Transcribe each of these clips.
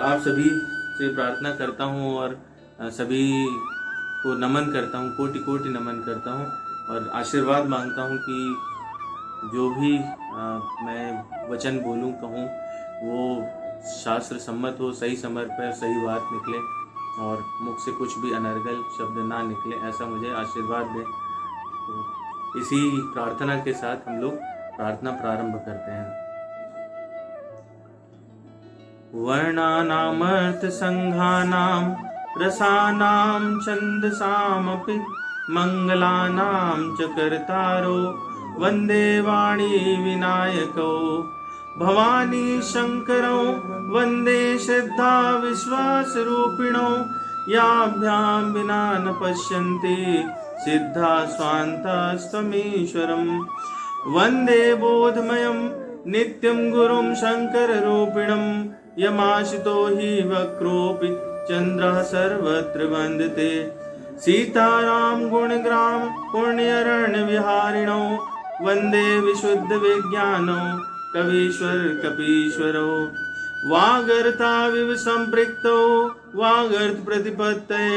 आप सभी से प्रार्थना करता हूँ और सभी को नमन करता हूँ, कोटि कोटि नमन करता हूँ और आशीर्वाद मांगता हूँ कि जो भी मैं वचन बोलूँ कहूँ वो शास्त्र सम्मत हो, सही समय पर सही बात निकले और मुख से कुछ भी अनर्गल शब्द ना निकले, ऐसा मुझे आशीर्वाद दे। तो इसी प्रार्थना के साथ हम लोग प्रार्थना प्रारंभ करते हैं। वर्णानामर्थ संघानां रसानां छन्दसामपि मंगलानां च कर्तारो वन्दे वाणी विनायको भवानी शंकरो वन्दे श्रद्धा विश्वास रूपिणो याभ्यां विना न पश्यन्ति सिद्धा स्वान्तस्तमीश्वरम् वन्दे बोधमयं नित्यं गुरुं शंकररूपिणं यमाशितो हि वक्रोऽपि चन्द्रः सर्वत्र वन्दते सीताराम गुणग्राम पुण्यरण्यविहारिणो वन्दे विशुद्धविज्ञानो कवीश्वर कपीश्वरो वागर्ताविव सम्पृक्तो वागर्तप्रतिपत्तये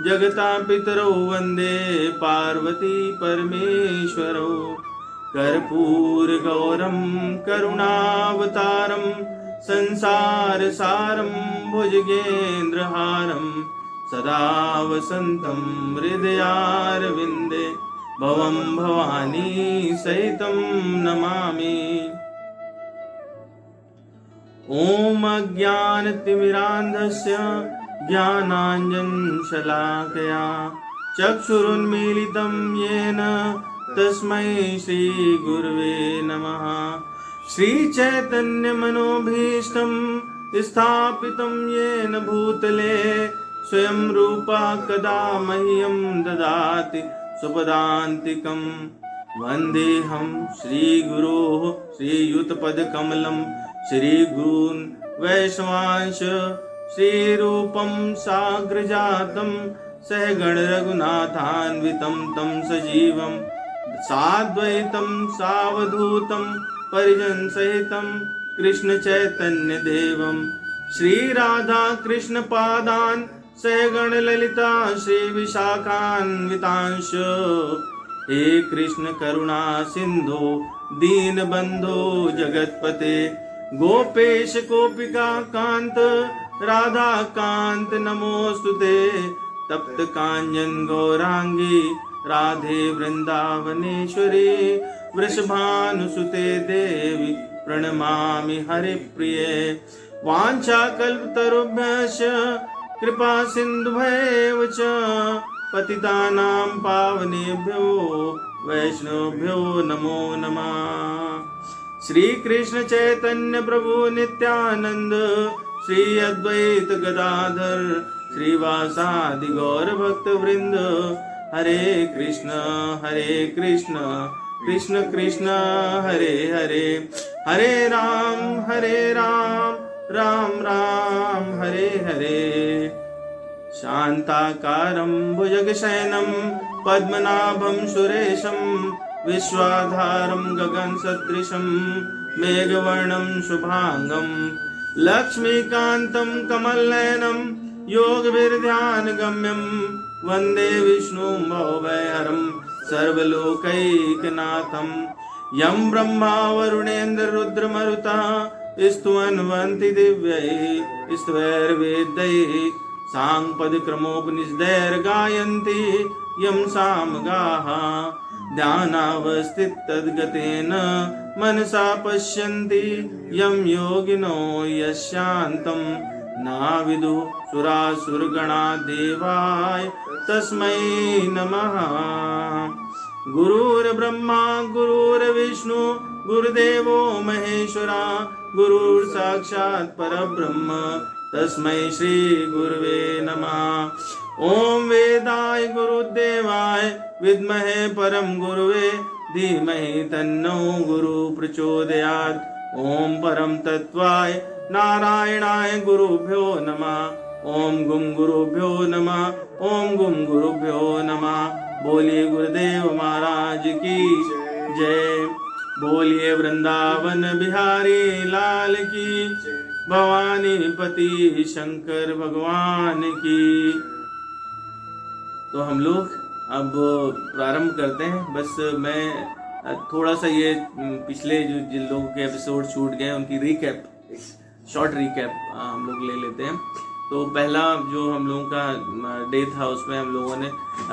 जगता पितरो वन्दे पार्वती परमेश्वरो कर्पूरगौरं करुणावतारं संसारसारं भुजगेन्द्रहारं सदा वसन्तं हृदयारविन्दे भवं भवानी सहितं नमामि। ॐ अज्ञानतिमिरान्धस्य ज्ञानाञ्जनशलाकया चक्षुरुन्मीलितं येन तस्मै श्रीगुरुवे नमः। श्रीचैतन्यमनोभीष्टं स्थापितं येन भूतले स्वयं रूपा कदा मह्यं ददाति सुपदान्तिकं। वन्देऽहं श्रीगुरोः श्रीयुतपदकमलं श्रीगुरून् वैष्णवांश श्रीरूपं साग्रजातं सहगण रघुनाथान्वितं तं सजीवं साद्वैतं सावधूतं परिजन सहितं कृष्ण चैतन्य देवं श्री राधा कृष्ण पादान् सहगण ललिता श्री विशाखान्वितांश। हे कृष्ण करुणा सिंधु दीन बंधो जगतपते गोपेश गोपिका कांत राधा कांत नमोस्तुते तप्त कांचन गौरांगी राधे वृंदावनेश्वरी वृषभानुसुते देवी प्रणमामि हरिप्रिये। वाञ्छाकल्पतरुभ्यश्च कृपा सिन्धुभ्येव च पतितानां पावनेभ्यो वैष्णवेभ्यो नमो नमः। श्री कृष्ण चैतन्य प्रभु नित्यानंद श्री अद्वैत गदाधर श्रीवासादि गौर भक्त वृंद हरे कृष्ण कृष्ण कृष्ण हरे हरे हरे राम राम राम हरे हरे। शान्ताकारं भुजगशयनं पद्मनाभं सुरेशं विश्वाधारं गगनसदृशं मेघवर्णं शुभांगं लक्ष्मीकान्तं कमलनयनं योगविर्ध्यानगम्यं वन्दे विष्णुं भवभयहरं सर्वलोकैकनाथं। यं ब्रह्मा वरुणेन्द्र रुद्रमरुतः स्तुवन्वन्ति दिव्यैः स्तवैर्वेदैः साङ्गपदक्रमोपनिषदैर्गायन्ति यं सामगाः ध्यानावस्थिततद्गतेन मनसा पश्यन्ति यं योगिनो यस्यान्तं नाविदुः सुरासुरगणा देवाय तस्मै नमः। गुरुर्ब्रह्मा गुरुर्विष्णु गुरुदेवो महेश्वरा गुरुर्साक्षात् परब्रह्म तस्मै श्री गुरुवे नमः। ओम वेदाय गुरुदेवाय विद्महे परम गुरुवे धीमहि तन्नो गुरु प्रचोदयात्। ओम परम तत्वाय नारायणाय गुरुभ्यो नमः। ओम गुम गुरुभ्यो नमः। ओम गुम गुरुभ्यो नमः। बोलिए गुरुदेव महाराज की जय। बोलिए वृंदावन बिहारी लाल की, भवानी पति शंकर भगवान की। तो हम लोग अब प्रारंभ करते हैं। बस मैं थोड़ा सा ये पिछले जो जिन लोगों के एपिसोड छूट गए उनकी रिकैप, शॉर्ट रिकैप हम लोग ले लेते हैं। तो पहला जो हम लोगों का डे था उसमें हम लोगों ने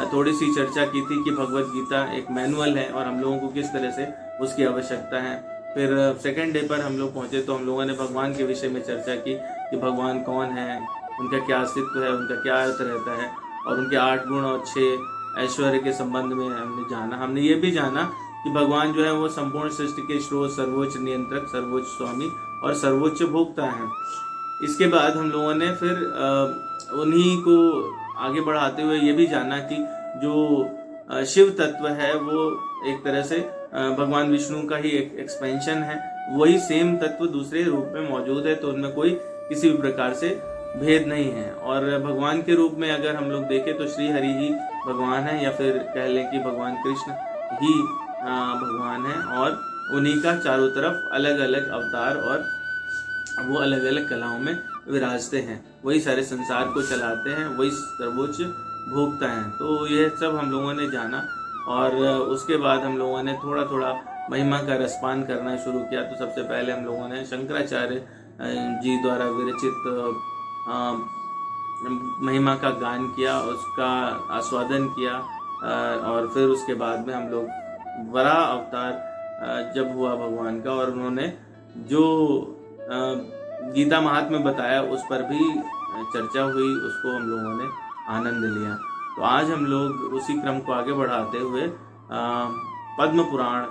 थोड़ी सी चर्चा की थी कि भगवत गीता एक मैनुअल है और हम लोगों को किस तरह से उसकी आवश्यकता है। फिर सेकंड डे पर हम लोग पहुंचे तो हम लोगों ने भगवान के विषय में चर्चा की कि भगवान कौन है, उनका क्या अस्तित्व है, उनका क्या अर्थ रहता है, और उनके 8 गुण और 6 ऐश्वर्य के संबंध में हमने जाना। हमने ये भी जाना कि भगवान जो है वो संपूर्ण सृष्टि के स्रोत, सर्वोच्च नियंत्रक, सर्वोच्च स्वामी और सर्वोच्च भोक्ता है। इसके बाद हम लोगों ने फिर उन्हीं को आगे बढ़ाते हुए ये भी जाना कि जो शिव तत्व है वो एक तरह से भगवान विष्णु का ही एक एक्सपेंशन है। वही सेम तत्व दूसरे रूप में मौजूद है, तो उनमें कोई किसी भी प्रकार से भेद नहीं है। और भगवान के रूप में अगर हम लोग देखें तो श्री हरि ही भगवान है, या फिर कह लें कि भगवान कृष्ण ही भगवान है, और उन्हीं का चारों तरफ अलग अलग अवतार और वो अलग अलग कलाओं में विराजते हैं। वही सारे संसार को चलाते हैं, वही सर्वोच्च भोक्ता हैं। तो यह सब हम लोगों ने जाना, और उसके बाद हम लोगों ने थोड़ा थोड़ा महिमा का रसपान करना शुरू किया। तो सबसे पहले हम लोगों ने शंकराचार्य जी द्वारा विरचित महिमा का गान किया, उसका आस्वादन किया, और फिर उसके बाद में हम लोग वराह अवतार जब हुआ भगवान का, और उन्होंने जो गीता महात्म्य बताया उस पर भी चर्चा हुई, उसको हम लोगों ने आनंद लिया। तो आज हम लोग उसी क्रम को आगे बढ़ाते हुए पद्म पुराण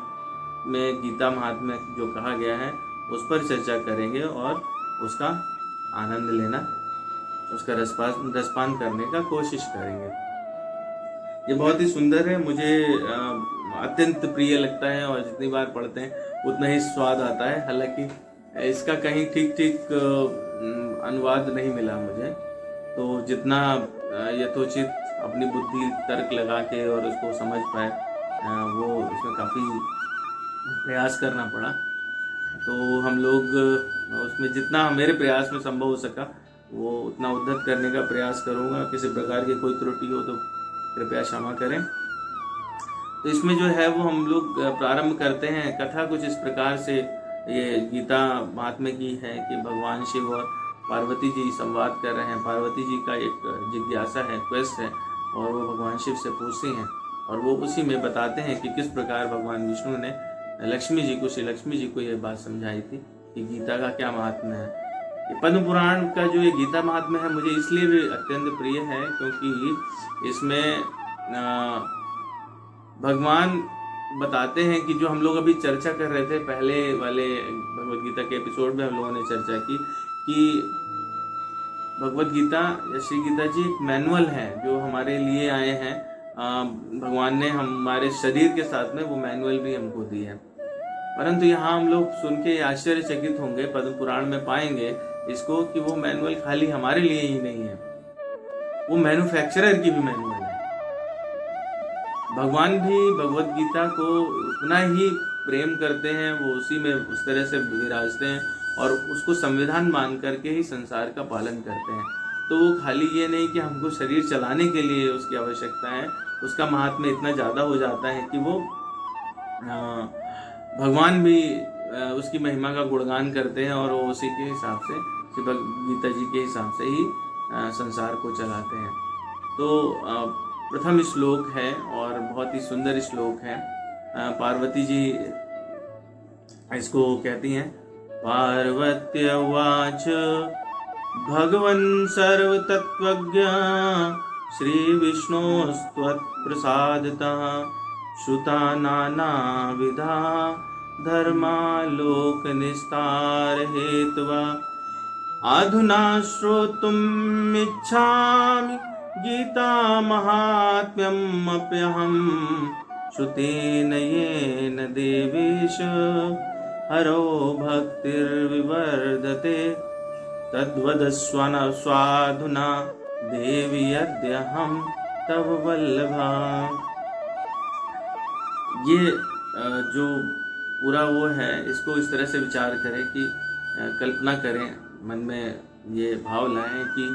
में गीता महात्म्य जो कहा गया है उस पर चर्चा करेंगे और उसका आनंद लेना, उसका रसपान करने का कोशिश करेंगे। ये बहुत ही सुंदर है, मुझे अत्यंत प्रिय लगता है, और जितनी बार पढ़ते हैं उतना ही स्वाद आता है। हालांकि इसका कहीं ठीक अनुवाद नहीं मिला मुझे, तो जितना यथोचित अपनी बुद्धि तर्क लगा के और उसको समझ पाए वो इसमें काफ़ी प्रयास करना पड़ा। तो हम लोग उसमें जितना मेरे प्रयास में संभव हो सका वो उतना उद्धत करने का प्रयास करूँगा। किसी प्रकार की कोई त्रुटि हो तो कृपया क्षमा करें। तो इसमें जो है वो हम लोग प्रारंभ करते हैं। कथा कुछ इस प्रकार से ये गीता महात्म्य की है कि भगवान शिव और पार्वती जी संवाद कर रहे हैं। पार्वती जी का एक जिज्ञासा है, क्वेस्ट है, और वो भगवान शिव से पूछती हैं, और वो उसी में बताते हैं कि किस प्रकार भगवान विष्णु ने लक्ष्मी जी को, श्री लक्ष्मी जी को ये बात समझाई थी कि गीता का क्या महात्म्य है। ये पद्म पुराण का जो ये गीता महात्म्य है मुझे इसलिए भी अत्यंत प्रिय है क्योंकि इसमें भगवान बताते हैं कि जो हम लोग अभी चर्चा कर रहे थे पहले वाले भगवत गीता के एपिसोड में हम लोगों ने चर्चा की कि भगवत गीता या श्री गीता जी एक मैनुअल है जो हमारे लिए आए हैं। भगवान ने हमारे शरीर के साथ में वो मैनुअल भी हमको दी है। परंतु यहाँ हम लोग सुन के आश्चर्यचकित होंगे, पद्म पुराण में पाएंगे इसको कि वो मैनुअल खाली हमारे लिए ही नहीं है, वो मैन्युफैक्चरर की भी मैनुअल है। भगवान भी भगवत गीता को उतना ही प्रेम करते हैं, वो उसी में उस तरह से विराजते हैं और उसको संविधान मान करके ही संसार का पालन करते हैं। तो वो खाली ये नहीं कि हमको शरीर चलाने के लिए उसकी आवश्यकता है, उसका महात्म्य इतना ज़्यादा हो जाता है कि वो भगवान भी उसकी महिमा का गुणगान करते हैं और वो उसी के हिसाब से, गीता जी के हिसाब से ही संसार को चलाते हैं। तो प्रथम श्लोक है और बहुत ही सुंदर श्लोक है। पार्वती जी इसको कहती हैं, पार्वत्य उवाच भगवन् सर्वतत्त्वज्ञ श्री विष्णोस्त्वत्प्रसादतः श्रुता नानाविधा धर्मालोक निस्तार हेतवा अधुना श्रोतुम् इच्छामि गीता महात्म्यम् अप्यहम् श्रुतेन येन देवेश हरो भक्तिर्विवर्धते। तद्वदस्वाना स्वाधुना देवी अद्यहं तव वल्लभा। ये जो पूरा वो है, इसको इस तरह से विचार करें कि कल्पना करें, मन में ये भाव लाएं कि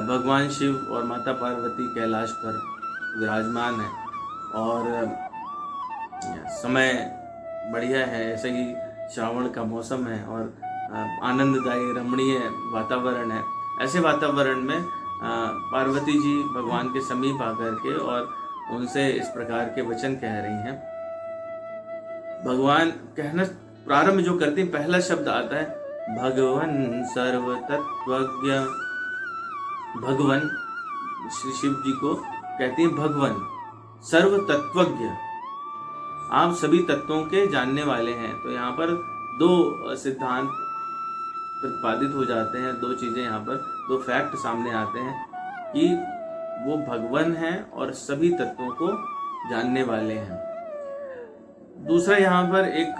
भगवान शिव और माता पार्वती कैलाश पर विराजमान है और समय बढ़िया है, ऐसे ही श्रावण का मौसम है और आनंददायी रमणीय वातावरण है। ऐसे वातावरण में पार्वती जी भगवान के समीप आकर के और उनसे इस प्रकार के वचन कह रही हैं। भगवान कहना प्रारंभ जो करती हैं, पहला शब्द आता है भगवन सर्व तत्वज्ञ। भगवन श्री शिव जी को कहती हैं भगवन सर्व तत्वज्ञ, आप सभी तत्वों के जानने वाले हैं। तो यहाँ पर दो सिद्धांत प्रतिपादित हो जाते हैं, दो चीजें यहाँ पर, दो फैक्ट सामने आते हैं कि वो भगवान हैं और सभी तत्वों को जानने वाले हैं। दूसरा यहाँ पर एक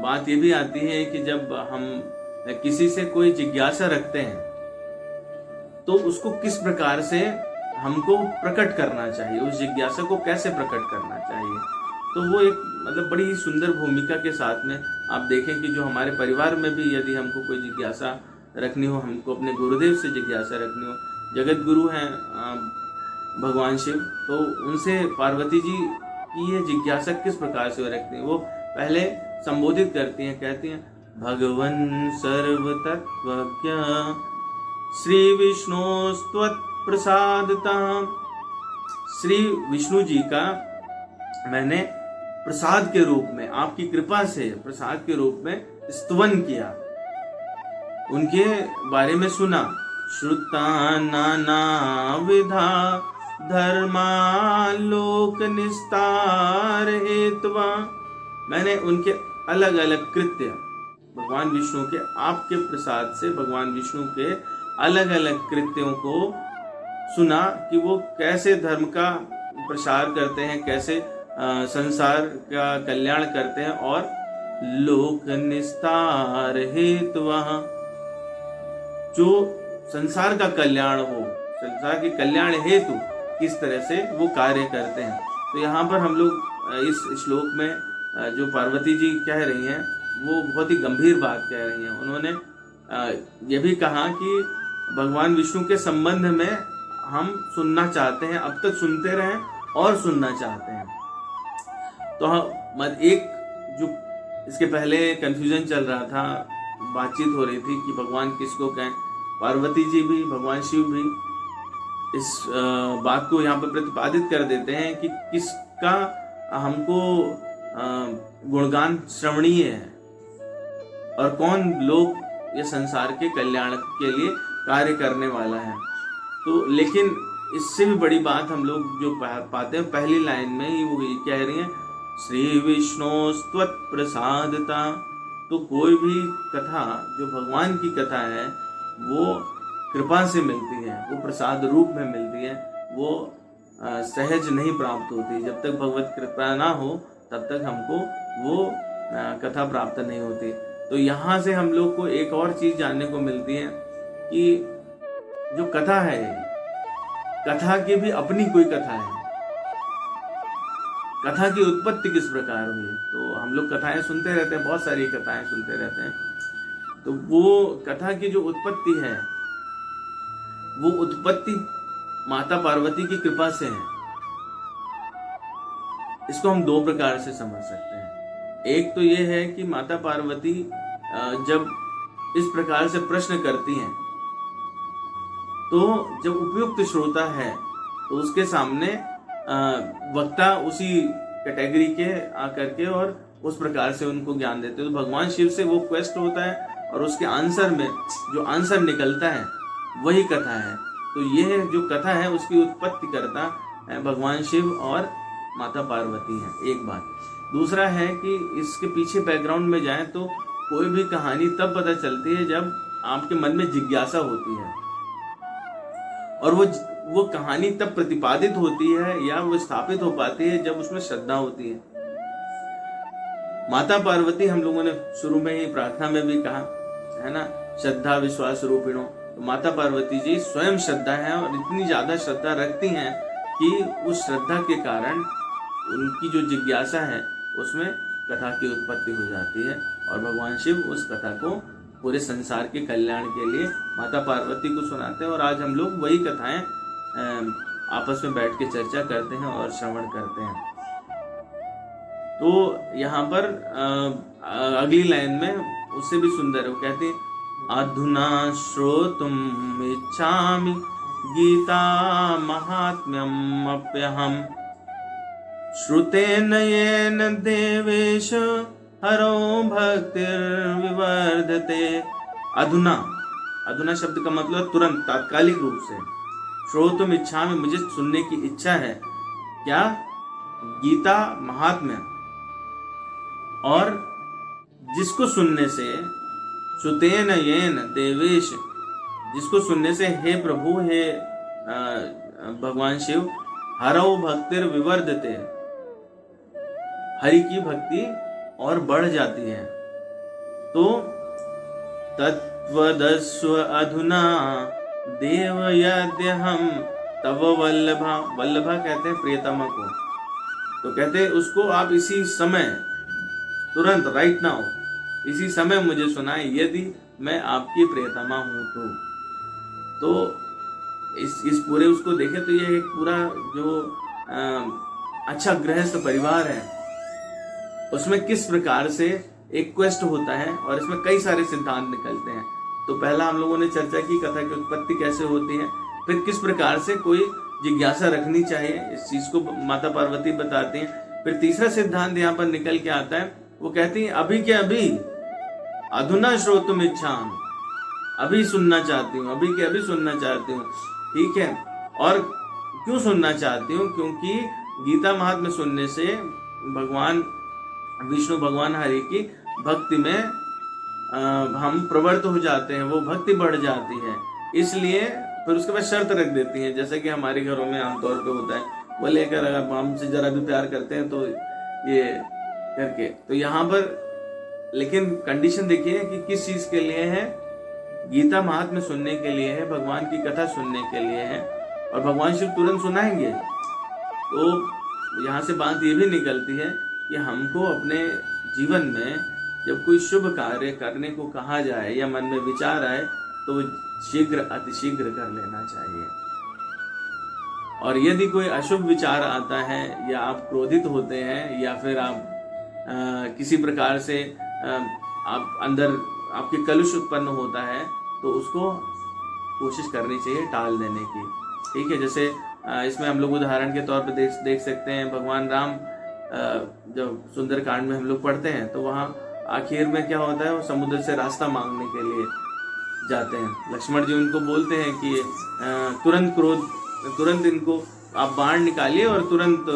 बात ये भी आती है कि जब हम किसी से कोई जिज्ञासा रखते हैं तो उसको किस प्रकार से हमको प्रकट करना चाहिए, उस जिज्ञासा को कैसे प्रकट करना चाहिए। तो वो एक मतलब बड़ी ही सुंदर भूमिका के साथ में आप देखें कि जो हमारे परिवार में भी यदि हमको कोई जिज्ञासा रखनी हो, हमको अपने गुरुदेव से जिज्ञासा रखनी हो, जगत गुरु हैं भगवान शिव, तो उनसे पार्वती जी की ये जिज्ञासा किस प्रकार से रखती हैं, वो पहले संबोधित करती हैं, कहती हैं भगवन सर्व तत्वज्ञ श्री विष्णु स्तवत् प्रसादता। श्री विष्णु जी का मैंने प्रसाद के रूप में, आपकी कृपा से प्रसाद के रूप में स्तवन किया, उनके बारे में सुना। श्रुता नाना विधा धर्मालोक निस्तार हेतवा, मैंने उनके अलग अलग कृत्य भगवान विष्णु के, आपके प्रसाद से भगवान विष्णु के अलग अलग कृत्यों को सुना कि वो कैसे धर्म का प्रसार करते हैं, कैसे संसार का कल्याण करते हैं और लोक निस्तार हेतुवा, जो संसार का कल्याण हो, संसार के कल्याण हेतु किस तरह से वो कार्य करते हैं। तो यहाँ पर हम लोग इस श्लोक में जो पार्वती जी कह रही हैं वो बहुत ही गंभीर बात कह रही हैं। उन्होंने ये भी कहा कि भगवान विष्णु के संबंध में हम सुनना चाहते हैं, अब तक सुनते रहें और सुनना चाहते हैं। तो एक जो इसके पहले कंफ्यूजन चल रहा था, बातचीत हो रही थी कि भगवान किसको कहें, पार्वती जी भी भगवान शिव भी इस बात को यहाँ पर प्रतिपादित कर देते हैं कि किसका हमको गुणगान श्रवणीय है और कौन लोग ये संसार के कल्याण के लिए कार्य करने वाला है। तो लेकिन इससे भी बड़ी बात हम लोग जो पाते हैं पहली लाइन में ही, वो ये कह रही है श्री विष्णु स्तवत् प्रसादता। तो कोई भी कथा जो भगवान की कथा है वो कृपा से मिलती है, वो प्रसाद रूप में मिलती है, वो सहज नहीं प्राप्त होती। जब तक भगवत कृपा ना हो तब तक हमको वो कथा प्राप्त नहीं होती। तो यहाँ से हम लोग को एक और चीज जानने को मिलती है कि जो कथा है, कथा की भी अपनी कोई कथा है, कथा की उत्पत्ति किस प्रकार हुई। तो हम लोग कथाएं सुनते रहते हैं, बहुत सारी कथाएं सुनते रहते हैं। तो वो कथा की जो उत्पत्ति है वो उत्पत्ति माता पार्वती की कृपा से है। इसको हम दो प्रकार से समझ सकते हैं। एक तो ये है कि माता पार्वती जब इस प्रकार से प्रश्न करती हैं तो जब उपयुक्त श्रोता है तो उसके सामने वक्ता उसी कैटेगरी के आकर के और उस प्रकार से उनको ज्ञान देते हैं। तो भगवान शिव से वो क्वेस्ट होता है और उसके आंसर में जो आंसर निकलता है वही कथा है। तो ये जो कथा है उसकी उत्पत्ति करता है भगवान शिव और माता पार्वती है, एक बात। दूसरा है कि इसके पीछे बैकग्राउंड में जाएं तो कोई भी कहानी तब पता चलती है जब आपके मन में जिज्ञासा होती है, और वो कहानी तब प्रतिपादित होती है या वो स्थापित हो पाती है जब उसमें श्रद्धा होती है। माता पार्वती, हम लोगों ने शुरू में ही प्रार्थना में भी कहा है ना, श्रद्धा विश्वास रूपिणो। तो माता पार्वती जी स्वयं श्रद्धा है और इतनी ज्यादा श्रद्धा रखती हैं कि उस श्रद्धा के कारण उनकी जो जिज्ञासा है उसमें कथा की उत्पत्ति हो जाती है और भगवान शिव उस कथा को पूरे संसार के कल्याण के लिए माता पार्वती को सुनाते हैं। और आज हम लोग वही कथाएं आपस में बैठ के चर्चा करते हैं और श्रवण करते हैं। तो यहाँ पर अगली लाइन में उससे भी सुंदर है, वो कहते हैं अधुना श्रोतुम इच्छामि गीता महात्म्यम अप्यहम श्रुतेन येन देवेश हरो भक्तिर्विवर्धते। अधुना, अधुना शब्द का मतलब तुरंत, तात्कालिक रूप से। श्रोतुम इच्छामि, मुझे सुनने की इच्छा है। क्या? गीता महात्म्य। और जिसको सुनने से, श्रुतेन येन देवेश, जिसको सुनने से हे प्रभु, हे भगवान शिव, हरौ भक्तिर विवर्धते, हरि की भक्ति और बढ़ जाती है। तो तत्वदस्व अधुना देव यद्यहम तव वल्लभा, वल्लभा कहते हैं प्रियतमा को। तो कहते हैं उसको आप इसी समय, तुरंत, राइट नाउ, इसी समय मुझे सुनाए यदि मैं आपकी प्रियतमा हूं तो इस पूरे उसको देखें तो ये एक पूरा जो अच्छा गृहस्थ परिवार है उसमें किस प्रकार से एक क्वेस्ट होता है और इसमें कई सारे सिद्धांत निकलते हैं। तो पहला हम लोगों ने चर्चा की कथा की उत्पत्ति कैसे होती है, फिर किस प्रकार से कोई जिज्ञासा रखनी चाहिए, इस चीज को माता पार्वती बताती हैं। फिर तीसरा सिद्धांत यहाँ पर निकल के आता है, वो कहती है अभी के अभी, अधुना श्रोतुम इच्छामि, अभी सुनना चाहती हूँ, अभी के अभी सुनना चाहती हूँ। ठीक है, और क्यों सुनना चाहती हूँ? क्योंकि गीता महात्म्य सुनने से भगवान विष्णु, भगवान हरि की भक्ति में हम प्रवृत्त हो जाते हैं, वो भक्ति बढ़ जाती है। इसलिए फिर उसके बाद शर्त रख देती है, जैसे कि हमारे घरों में आमतौर पे होता है, बोले अगर आप हमसे जरा भी प्यार करते हैं तो ये करके। तो यहाँ पर लेकिन कंडीशन देखिए कि किस चीज के लिए है। गीता महात्म्य सुनने के लिए है, भगवान की कथा सुनने के लिए है, और भगवान शिव तुरंत सुनाएंगे। तो यहाँ से बात ये भी निकलती है कि हमको अपने जीवन में जब कोई शुभ कार्य करने को कहा जाए या मन में विचार आए तो शीघ्र, अतिशीघ्र कर लेना चाहिए। और यदि कोई अशुभ विचार आता है या आप क्रोधित होते हैं या फिर आप किसी प्रकार से आप अंदर आपके कलुष उत्पन्न होता है तो उसको कोशिश करनी चाहिए टाल देने की। ठीक है, जैसे इसमें हम लोग उदाहरण के तौर पर देख सकते हैं, भगवान राम जब सुंदरकांड में हम लोग पढ़ते हैं तो वहाँ आखिर में क्या होता है, वो समुद्र से रास्ता मांगने के लिए जाते हैं। लक्ष्मण जी उनको बोलते हैं कि तुरंत इनको आप बाण निकालिए और तुरंत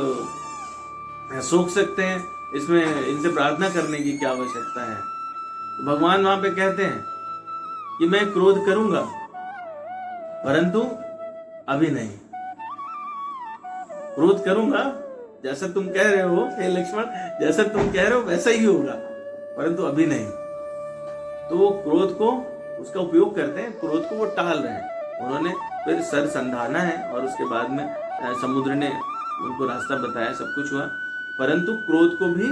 सोख सकते हैं, इसमें इनसे प्रार्थना करने की क्या आवश्यकता है। तो भगवान वहां पे कहते हैं कि मैं क्रोध करूंगा परंतु अभी नहीं, क्रोध करूंगा जैसा तुम कह रहे हो हे लक्ष्मण, जैसा तुम कह रहे हो वैसा ही होगा, परंतु अभी नहीं। तो वो क्रोध को, उसका उपयोग करते हैं, क्रोध को वो टाल रहे हैं। उन्होंने फिर सर संधाना है और उसके बाद में समुद्र ने उनको रास्ता बताया, सब कुछ हुआ, परंतु क्रोध को भी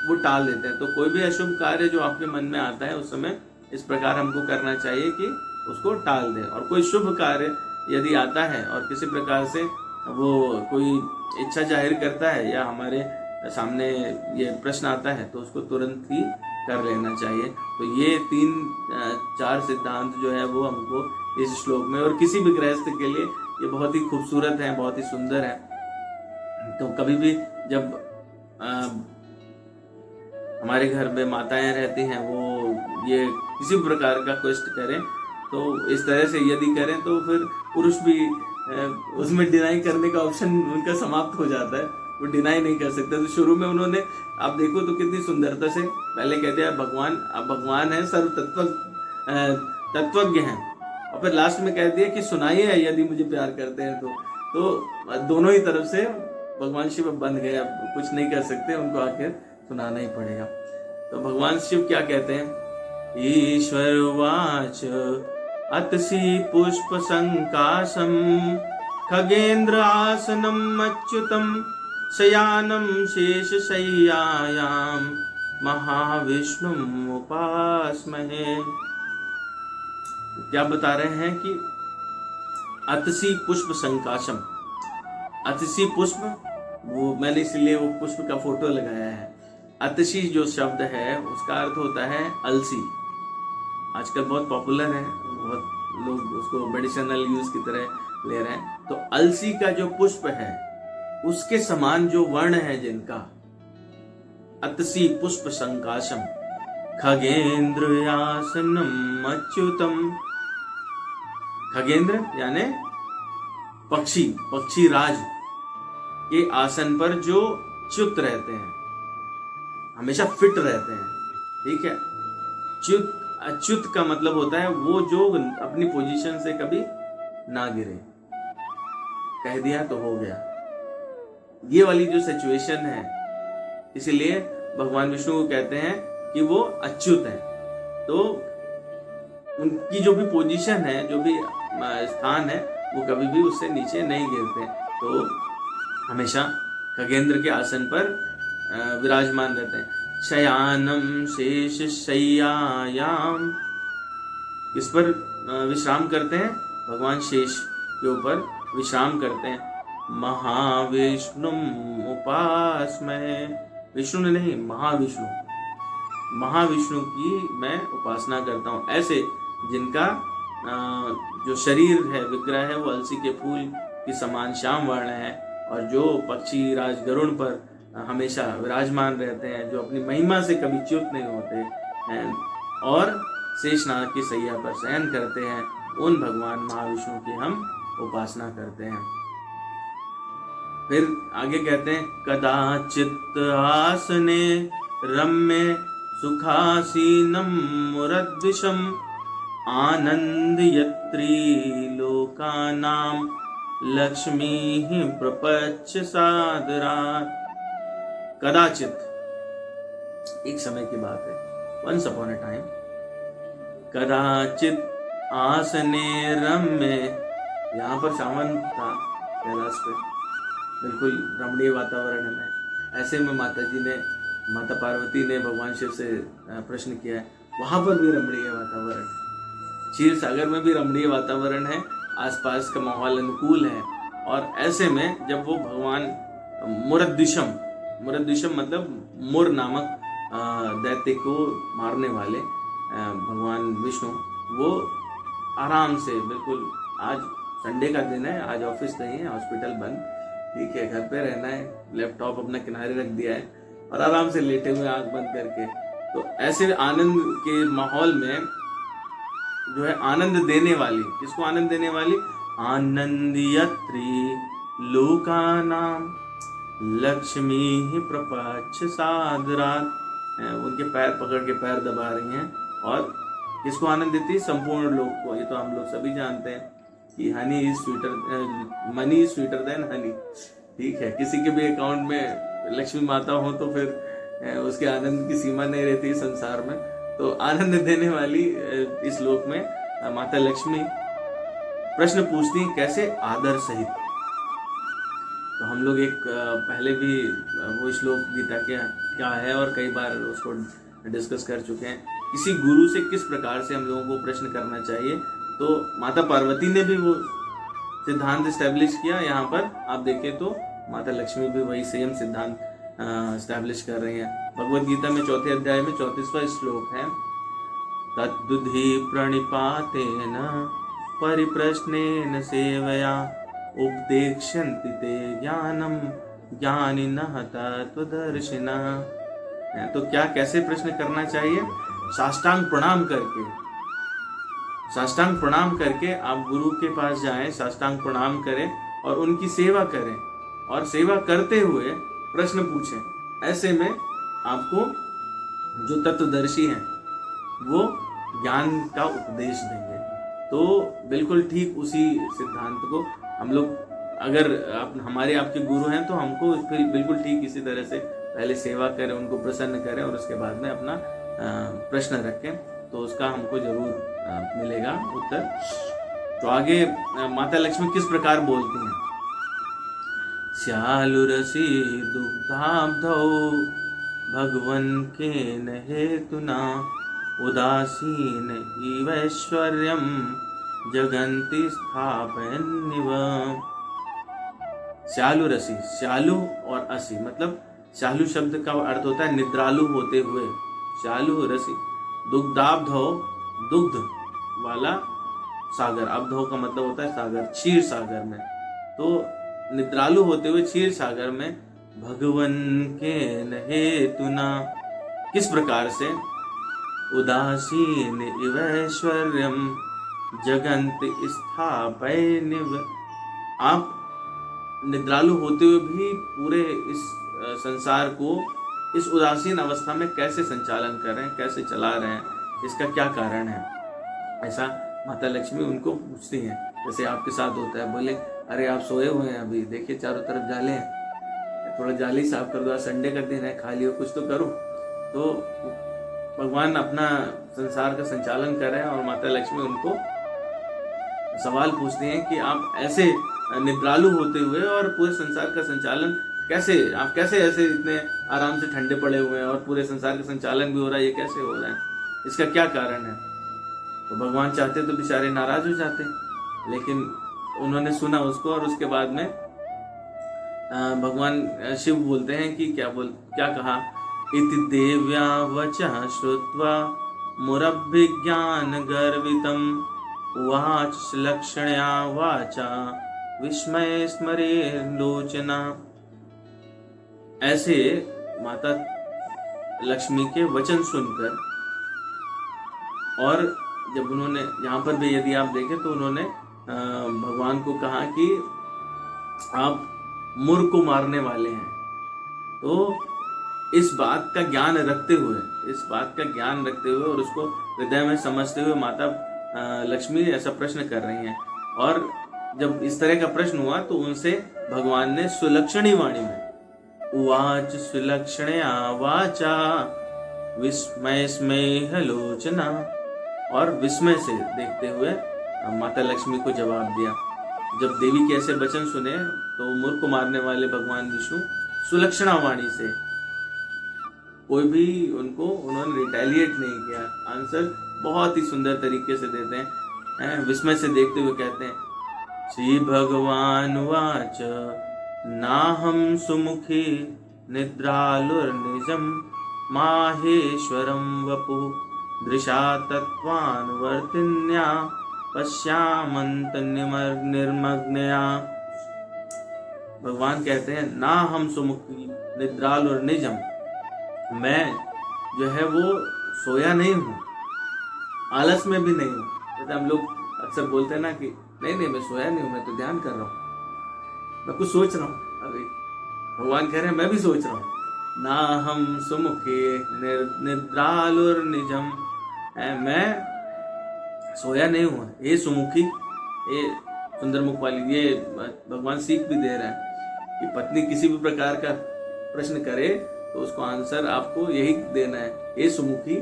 वो टाल देते हैं। तो कोई भी अशुभ कार्य जो आपके मन में आता है उस समय इस प्रकार हमको करना चाहिए कि उसको टाल दें। और कोई शुभ कार्य यदि आता है और किसी प्रकार से वो कोई इच्छा जाहिर करता है या हमारे सामने ये प्रश्न आता है तो उसको तुरंत ही कर लेना चाहिए। तो ये 3-4 सिद्धांत जो है वो हमको इस श्लोक में, और किसी भी गृहस्थ के लिए ये बहुत ही खूबसूरत है, बहुत ही सुंदर है। तो कभी भी जब हमारे घर में माताएं रहती हैं वो ये किसी प्रकार का क्वेस्ट करें तो इस तरह से यदि करें तो फिर पुरुष भी उसमें डिनाई करने का ऑप्शन उनका समाप्त हो जाता है, वो डिनाई नहीं कर सकते। तो शुरू में उन्होंने, आप देखो तो कितनी सुंदरता से पहले कहते हैं भगवान, अब भगवान है सर्व तत्वज्ञ हैं, और फिर लास्ट में कह दिया कि सुनाइए यदि मुझे प्यार करते हैं तो दोनों ही तरफ से भगवान शिव बंध गए, अब कुछ नहीं कर सकते, उनको आखिर सुनाना ही पड़ेगा। तो भगवान शिव क्या कहते हैं ईश्वर उवाच अतसी पुष्पसङ्काशं खगेन्द्र आसनम् अच्युतं शयानं शेषशय्यायां महाविष्णुम् उपास्महे। क्या बता रहे हैं कि अतसी पुष्प संकाशम, अतसी पुष्प, वो मैंने इसलिए वो पुष्प का फोटो लगाया है। अतसी जो शब्द है उसका अर्थ होता है अलसी। आजकल बहुत पॉपुलर है, बहुत लोग उसको मेडिसिनल यूज की तरह ले रहे हैं। तो अलसी का जो पुष्प है उसके समान जो वर्ण है जिनका, अतसी पुष्प संकाशम खगेन्द्र आसनम अच्युतम। खगेंद्र यानी पक्षी, पक्षी राज के आसन पर जो च्युत रहते हैं, हमेशा फिट रहते हैं। ठीक है, च्युत, अच्युत का मतलब होता है वो जो अपनी पोजीशन से कभी ना गिरे, कह दिया तो हो गया। ये वाली जो सिचुएशन है, इसीलिए भगवान विष्णु को कहते हैं कि वो अच्युत है। तो उनकी जो भी पोजीशन है, जो भी स्थान है, वो कभी भी उससे नीचे नहीं गिरते, तो हमेशा खगेंद्र के आसन पर विराजमान रहते हैं। शयानम शेष शय्यायाम, किस पर विश्राम करते हैं? भगवान शेष के ऊपर विश्राम करते हैं। महाविष्णु उपास्महे, विष्णु ने नहीं, महाविष्णु, महाविष्णु की मैं उपासना करता हूँ। ऐसे जिनका जो शरीर है, विग्रह है, वो अलसी के फूल की समान श्याम वर्ण है, और जो पक्षी राज गरुड़ पर हमेशा विराजमान रहते हैं, जो अपनी महिमा से कभी च्युत नहीं होते हैं और शेषनाग की सैया पर शयन करते हैं, उन भगवान महाविष्णु की हम उपासना करते हैं। फिर आगे कहते हैं कदाचित आसने रम्य सुखासीनम मुरद्विषम आनंदयत्री लोकानाम लक्ष्मी प्रपच्छ सादरात्। कदाचित, एक समय की बात है, वंस अपॉन अ टाइम, कदाचित आसने रम्य, यहाँ पर सावन था कैलाश पे, बिल्कुल रमणीय वातावरण में। ऐसे में माता पार्वती ने भगवान शिव से प्रश्न किया है, वहां पर भी रमणीय वातावरण, क्षीर सागर में भी रमणीय वातावरण है, आसपास का माहौल अनुकूल है। और ऐसे में जब वो भगवान मुरद्विषम, मुरद्विषम मतलब मुर नामक दैत्य को मारने वाले भगवान विष्णु, वो आराम से, बिल्कुल आज संडे का दिन है, आज ऑफिस नहीं है, हॉस्पिटल बंद, ठीक है, घर पे रहना है, लैपटॉप अपना किनारे रख दिया है और आराम से लेटे हुए आंख बंद करके। तो ऐसे आनंद के माहौल में जो है आनंद देने वाली, किसको आनंद देने वाली? आनंदयत्री लोकानाम लक्ष्मी प्रपच्छ सादरात्, उनके पैर पकड़ के पैर दबा रही हैं और किसको आनंद देती है? संपूर्ण लोक को। ये तो हम लोग सभी जानते हैं कि honey is sweeter, money is sweeter than Honey. ठीक है, किसी के भी अकाउंट में लक्ष्मी माता हो तो फिर उसके आनंद की सीमा नहीं रहती संसार में। तो आनंद देने वाली इस लोक में माता लक्ष्मी प्रश्न पूछती हैं, कैसे? आदर सहित। तो हम लोग एक पहले भी वो श्लोक गीता के क्या है और कई बार उसको डिस्कस कर चुके हैं। किसी गुरु से किस प्रकार से हम लोगों को प्रश्न करना चाहिए, तो माता पार्वती ने भी वो सिद्धांत स्टैब्लिश किया। यहाँ पर आप देखें तो माता लक्ष्मी भी वही सेम सिद्धांत स्टैब्लिश कर रही हैं। भगवद गीता में 4थे अध्याय में 34वां श्लोक है, तद्दुधि प्रणिपातेन परिप्रश्नेन सेवया उपदेक्ष्यन्ति ते ज्ञानम ज्ञानिनः तत्त्वदर्शिनः। तो क्या, कैसे प्रश्न करना चाहिए? साष्टांग प्रणाम करके, साष्टांग प्रणाम करके आप गुरु के पास जाएं, साष्टांग प्रणाम करें और उनकी सेवा करें, और सेवा करते हुए प्रश्न पूछें। ऐसे में आपको जो तत्वदर्शी हैं वो ज्ञान का उपदेश देंगे। तो बिल्कुल ठीक उसी सिद्धांत को हम लोग, अगर हमारे आपके गुरु हैं तो हमको बिल्कुल ठीक इसी तरह से पहले सेवा करें, उनको प्रसन्न करें और उसके बाद में अपना प्रश्न रखें। तो उसका हमको जरूर मिलेगा उत्तर। तो आगे माता लक्ष्मी किस प्रकार बोलती हैं। श्यालुरसी दुग्धाब्धौ भगवन के न हेतुना उदासीन इवैश्वर्यम जगन्ति स्थापयन्निव। श्यालु रसी, श्यालु और असी मतलब श्यालु शब्द का अर्थ होता है निद्रालु होते हुए। श्यालु रसी दुग्धाब्धौ, दुग्ध वाला सागर, अब्धौ का मतलब होता है सागर, क्षीर सागर में। तो निद्रालु होते हुए क्षीर सागर में भगवन के न हेतुना, किस प्रकार से, उदासीन इवैश्वर्यम जगन्त स्थापयन्निव, आप निद्रालु होते हुए भी पूरे इस संसार को इस उदासीन अवस्था में कैसे संचालन कर रहे हैं, कैसे चला रहे हैं, इसका क्या कारण है। ऐसा माता लक्ष्मी उनको पूछती हैं, जैसे आपके साथ होता है। बोले अरे आप सोए हुए हैं, अभी देखिए चारों तरफ जाले हैं, थोड़ा जाली साफ कर दो, आज संडे का दिन है, खाली हो कुछ तो करो। तो भगवान अपना संसार का संचालन कर रहे हैं और माता लक्ष्मी उनको सवाल पूछती हैं कि आप ऐसे निद्रालु होते हुए और पूरे संसार का संचालन कैसे, आप कैसे ऐसे इतने आराम से ठंडे पड़े हुए हैं और पूरे संसार का संचालन भी हो रहा है, ये कैसे हो रहा है, इसका क्या कारण है। तो भगवान चाहते तो बेचारे नाराज हो जाते, लेकिन उन्होंने सुना उसको और उसके बाद में भगवान शिव बोलते हैं कि क्या कहा, इति देव्या वचः श्रुत्वा मुरभिज्ञान गर्वितम वाच लक्षणया वाचा विस्मय स्मरे लोचना। ऐसे माता लक्ष्मी के वचन सुनकर, और जब उन्होंने यहाँ पर भी यदि आप देखें तो उन्होंने भगवान को कहा कि आप मुर को मारने वाले हैं। तो इस बात का ज्ञान रखते हुए और उसको हृदय में समझते हुए माता लक्ष्मी ऐसा प्रश्न कर रही हैं। और जब इस तरह का प्रश्न हुआ तो उनसे भगवान ने सुलक्षणी वाणी में, उवाच सुलक्षणया वाचा विस्मय स्मेहलोचना, और विस्मय से देखते हुए माता लक्ष्मी को जवाब दिया। जब देवी के ऐसे वचन सुने तो मूर्ख को मारने वाले भगवान विष्णु सुलक्षणा वाणी से, कोई भी उन्होंने रिटेलिएट नहीं किया, आंसर बहुत ही सुंदर तरीके से देते हैं। विस्मय से देखते हुए कहते हैं, श्री भगवान वाच नाहं सुमुखी निद्रालुर्निजं माहेश्वरं वपु दृशा तत्त्वानुवर्तिन्या पश्यामन्त निर्मग्नया। भगवान कहते हैं, ना हम सुमुखी निद्रालुर्निजम, मैं जो है वो सोया नहीं हूँ, आलस में भी नहीं हूँ। जैसे हम लोग अक्सर बोलते हैं ना कि नहीं मैं सोया नहीं हूँ, मैं तो ध्यान कर रहा हूँ, मैं कुछ सोच रहा हूँ। अरे भगवान कह रहे हैं मैं भी सोच रहा हूँ। ना हम सुमुखे निद्रालुर्निजम, मैं सोया नहीं हूँ। ये सुमुखी, ये सुंदर मुख वाली, ये भगवान सीख भी दे रहे हैं कि पत्नी किसी भी प्रकार का प्रश्न करे तो उसको आंसर आपको यही देना है, ये सुमुखी।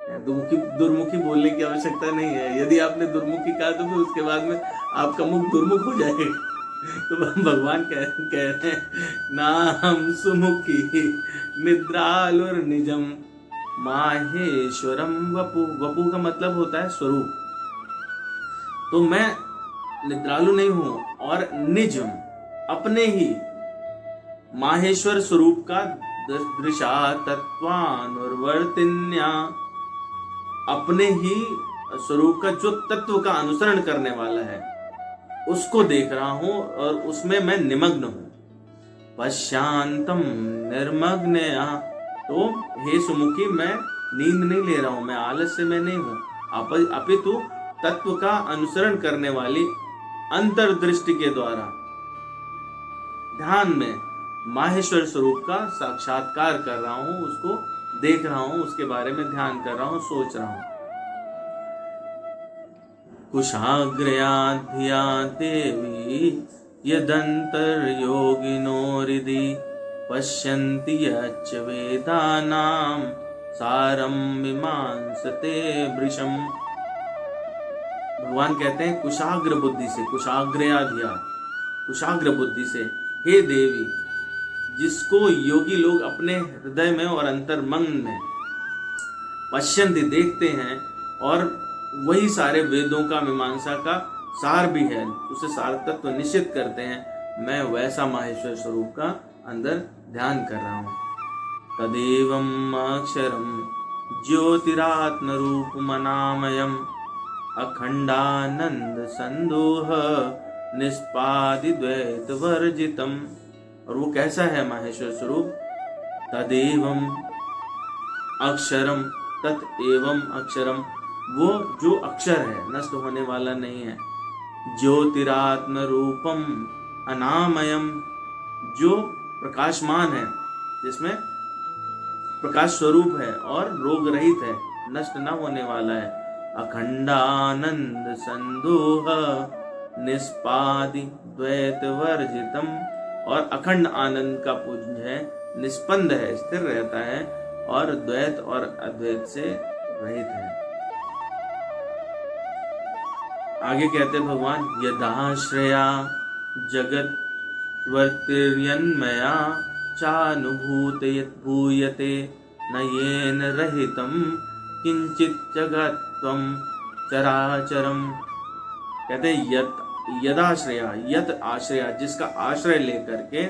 दुर्मुखी बोलने की आवश्यकता नहीं है। यदि आपने दुर्मुखी कहा तो फिर उसके बाद में आपका मुख दुर्मुख हो जाएगा। तो भगवान कह रहे हैं, ना हम सुमुखी निद्रालुर्निजम माहेश्वरम वपु। वपु का मतलब होता है स्वरूप। तो मैं निद्रालु नहीं हूं और निजम, अपने ही माहेश्वर स्वरूप का दृशा तत्वानुवर्तिन्या, अपने ही स्वरूप का जो तत्व का अनुसरण करने वाला है उसको देख रहा हूं और उसमें मैं निमग्न हूं। पश्चांतम निर्मग्नया, तो हे सुमुखी मैं नींद नहीं ले रहा हूं, मैं आलस्य में नहीं हूं, अपितु तत्व का अनुसरण करने वाली अंतर्दृष्टि के द्वारा ध्यान में माहेश्वर स्वरूप का साक्षात्कार कर रहा हूं, उसको देख रहा हूं, उसके बारे में ध्यान कर रहा हूं, सोच रहा हूं। कुशाग्रया धिया देवी यदंतर्योगिनो हृदि पश्यन्ति यच्च वेदानां सारम मीमांसते वृषम। भगवान कहते हैं कुशाग्र बुद्धि से, कुशाग्रया धिया, कुशाग्र बुद्धि से, हे देवी, जिसको योगी लोग अपने हृदय में और अंतर्मन में पश्यन्ति देखते हैं, और वही सारे वेदों का मीमांसा का सार भी है, उसे सार तत्व निश्चित करते हैं, मैं वैसा माहेश्वर स्वरूप का अंदर ध्यान कर रहा हूं। तदेवं अक्षरम ज्योतिरात्म रूपमनामयम् अखंडानंद संदोह निष्पादिद्वैत वर्जितम। और वो कैसा है माहेश्वर स्वरूप? तदेवं अक्षरम, तत्एवं अक्षरम, वो जो अक्षर है, नष्ट होने वाला नहीं है। ज्योतिरात्म रूपम अनामयम, जो प्रकाशमान है, जिसमें प्रकाश स्वरूप है और रोग रहित है, नष्ट न होने वाला है। अखंडानंद संदोह निष्पादि द्वैत वर्जितम, और अखंड आनंद का पुंज है, निष्पन्द है, स्थिर रहता है, और द्वैत और अद्वैत से रहित है। आगे कहते भगवान, यदाश्रया जगत वर्तिर्यन्मया चानुभूत भूयते न येन रहितम किंचित जगत्वम चराचरम। कहते यदाश्रया, यत आश्रया, जिसका आश्रय लेकर के,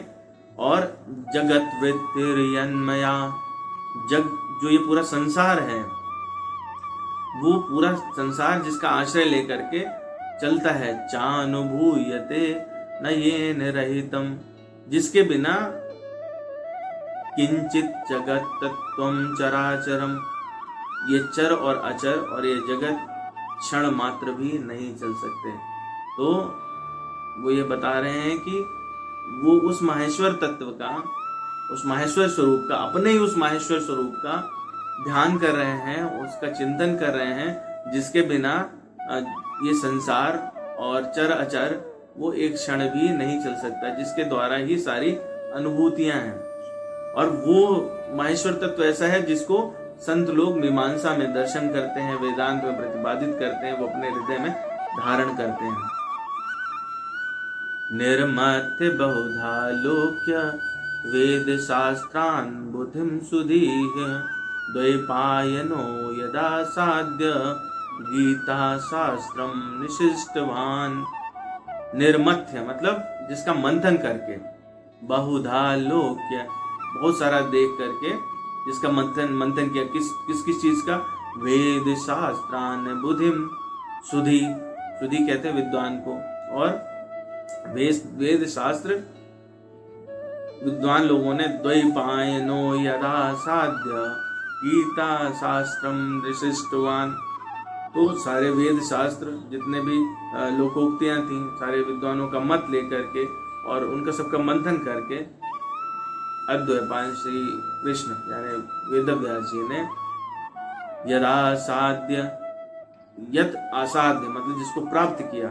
और जगत वृत्तिर्यन्मया, जग जो ये पूरा संसार है, वो पूरा संसार जिसका आश्रय लेकर के चलता है, चानुभूयते न येन रहितम, जिसके बिना किंचित जगत तत्वम चराचरम, ये चर और अचर और ये जगत क्षण मात्र भी नहीं चल सकते। तो वो ये बता रहे हैं कि वो उस माहेश्वर तत्व का, उस माहेश्वर स्वरूप का, अपने ही उस माहेश्वर स्वरूप का ध्यान कर रहे हैं, उसका चिंतन कर रहे हैं, जिसके बिना ये संसार और चर अचर वो एक क्षण भी नहीं चल सकता, जिसके द्वारा ही सारी अनुभूतियां हैं। और वो माहेश्वर तत्व ऐसा है जिसको संत लोग मीमांसा में दर्शन करते हैं, वेदांत में प्रतिपादित करते हैं, वो अपने हृदय में धारण करते हैं। निर्मथ्य बहुधा लोक्य वेद शास्त्रान् बुद्धिं सुधीः द्वैपायनो यदा साध्य गीता शास्त्रम निशिष्टवान। निर्मथ्य मतलब जिसका मंथन करके, बहुधा लोक्य बहुत सारा देख करके, जिसका मंथन किया, किस चीज का? वेद शास्त्रान बुद्धिम सुधी, सुधी कहते हैं विद्वान को, और वेद शास्त्र विद्वान लोगों ने द्वैपायनो यदा साध्य गीता शास्त्रम विशिष्टवान, तो सारे वेद शास्त्र जितने भी लोकोक्तियां थी, सारे विद्वानों का मत लेकर के और उनका सबका मंथन करके अद्वैपायन श्री कृष्ण यानी वेदव्यास जी ने यदा साध्य, यत असाध्य मतलब जिसको प्राप्त किया,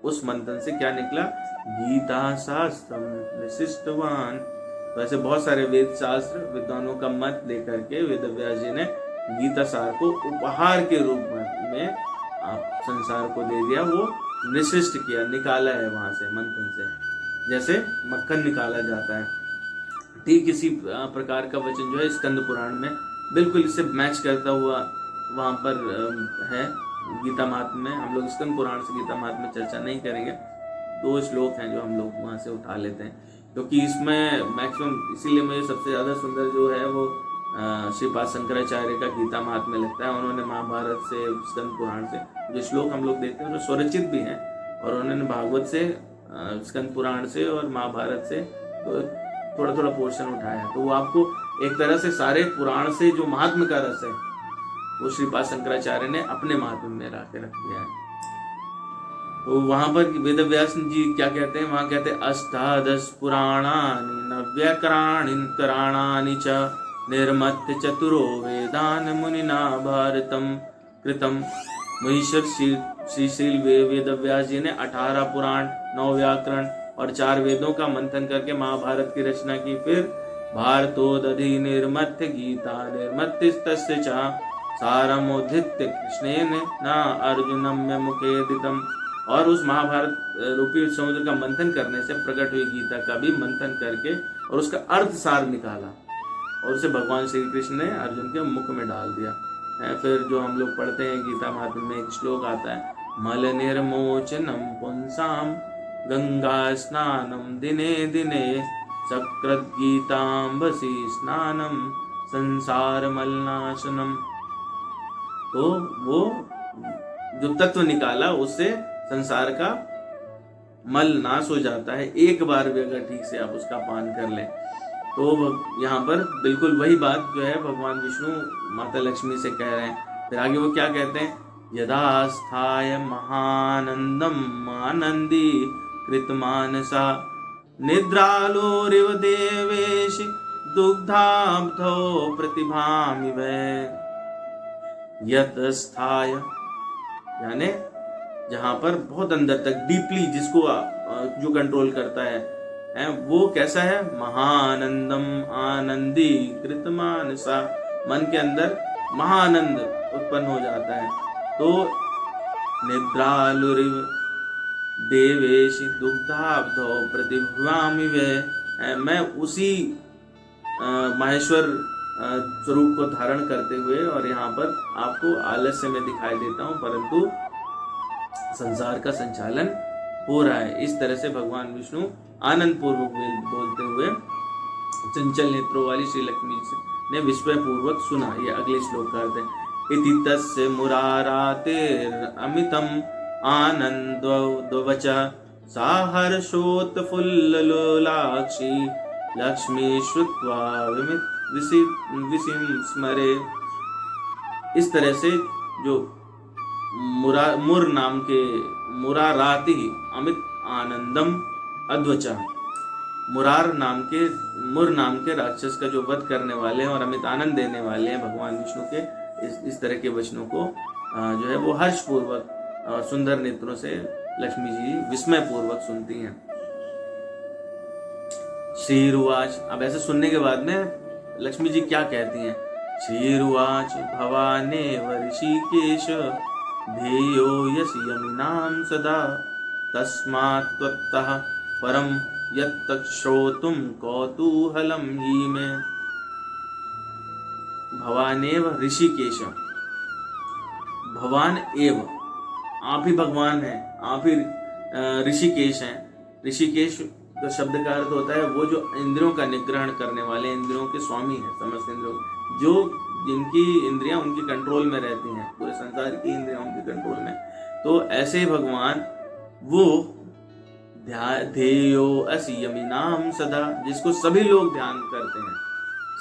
उस मंथन से क्या निकला? गीता शास्त्रम विशिष्टवान। तो ऐसे बहुत सारे वेद शास्त्र विद्वानों का मत लेकर के वेदव्यास जी ने गीता सार को उपहार के रूप में आप संसार को दे दिया, वो निशिष्ट किया, निकाला है वहां से मंथन से, जैसे मक्खन निकाला जाता है। ठीक इसी प्रकार का वचन जो है स्कंद पुराण में बिल्कुल इसे मैच करता हुआ वहां पर है गीता महात्म्य में। हम लोग स्कंद पुराण से गीता महात्म्य में चर्चा नहीं करेंगे, 2 श्लोक हैं जो हम लोग वहां से उठा लेते हैं, क्योंकि इसमें मैक्सिमम, इसीलिए मुझे सबसे ज्यादा सुंदर जो है वो श्रीपाद शंकराचार्य का गीता महात्म्य लगता है। उन्होंने महाभारत से, स्कंद पुराण से जो श्लोक हम लोग देखते हैं जो स्वरचित भी हैं, और उन्होंने भागवत से, स्कंद पुराण से और महाभारत से तो थोड़ा थोड़ा पोर्शन उठाया है। तो वो आपको एक तरह से सारे पुराण से जो महात्म्य का रस है वो श्रीपाद शंकराचार्य ने अपने महात्म्य में रख दिया है। तो वहां पर वेदव्यास जी क्या कहते हैं? वहां कहते हैं अष्टादश पुराणानि नव्यकराणि च निर्मत्य चतुरो वेदान मुनिना भारतम कृतम। श्री श्री वेदव्यास जी ने 18 पुराण, 9 व्याकरण और 4 वेदों का मंथन करके महाभारत की रचना की। फिर भारतो दधि निर्मथ्य गीता निर्मत्तिस्तस्य च सारमोद्धित्य कृष्णेन न अर्जुनम्य मुखेदितम। और उस महाभारत रूपी समुद्र का मंथन करने से प्रकट हुई गीता का भी मंथन करके और उसका अर्थ सार निकाला और उसे भगवान श्री कृष्ण ने अर्जुन के मुख में डाल दिया। फिर जो हम लोग पढ़ते हैं गीता महात्म्य में एक श्लोक आता है, मल निर्मोचनम पुंसाम गंगा स्नानम दिने दिने सकृत गीतांबसी स्नानम संसार मलनाशनम। तो वो जो तत्व निकाला उससे संसार का मल नाश हो जाता है, एक बार भी अगर ठीक से आप उसका पान कर लें। तो यहाँ पर बिल्कुल वही बात जो है भगवान विष्णु माता लक्ष्मी से कह रहे हैं। फिर आगे वो क्या कहते हैं, यदा स्थाय महानंदम आनंदी कृतमानसा निद्रालोरिव देवेश दुग्धाब्धो प्रतिभामिव। यत स्थाय यानी जहां पर बहुत अंदर तक डीपली जिसको जो कंट्रोल करता है वो कैसा है, महानंदम आनंदी कृतमानसा, मन के अंदर महानंद उत्पन्न हो जाता है। तो निद्रालुरिव देवेश दुग्धाब्धो प्रतिभामिव, मैं उसी माहेश्वर स्वरूप को धारण करते हुए और यहाँ पर आपको आलस्य में दिखाई देता हूँ, परंतु संसार का संचालन हो रहा है। इस तरह से भगवान विष्णु आनंद पूर्वक बोलते हुए चंचल नेत्रों वाली श्री लक्ष्मी ने विस्मय पूर्वक सुना। ये अगले श्लोक का अर्थ है, इति तस्य मुरारातेर अमितम आनंदवच साहर्षोत्फुल्ललोलाक्षी लक्ष्मी श्रुत्वा विस्मरे। इस तरह से जो मुर नाम के मुराराति अमित आनंदम अद्वचा, मुर नाम के राक्षस का जो वध करने वाले हैं और अमित आनंद देने वाले हैं भगवान विष्णु के इस तरह के वचनों को जो है वो हर्ष पूर्वक और सुंदर नेत्रों से लक्ष्मी जी विस्मय पूर्वक सुनती हैं। श्रीरुवाच, अब ऐसे सुनने के बाद में लक्ष्मी जी क्या कहती हैं, श्रीरुवाच भवानेव ऋषिकेश ध्येयो यस्य यमिनां सदा तस्मात् त्वत्तः परं यत्तत् श्रोतुं कौतूहलं हि मे। भवानेव ऋषिकेश, भवान एव, आप ही भगवान हैं, आप ही ऋषिकेश हैं। ऋषिकेश का शब्द का अर्थ होता है वो जो इंद्रियों का निग्रहण करने वाले, इंद्रियों के स्वामी हैं, समस्त इंद्रियों, जो जिनकी इंद्रियां उनकी कंट्रोल में रहती हैं, पूरे संसार की इंद्रियां उनके कंट्रोल में। तो ऐसे ही भगवान वो ध्येयो असि यमिनाम सदा, जिसको सभी लोग ध्यान करते हैं,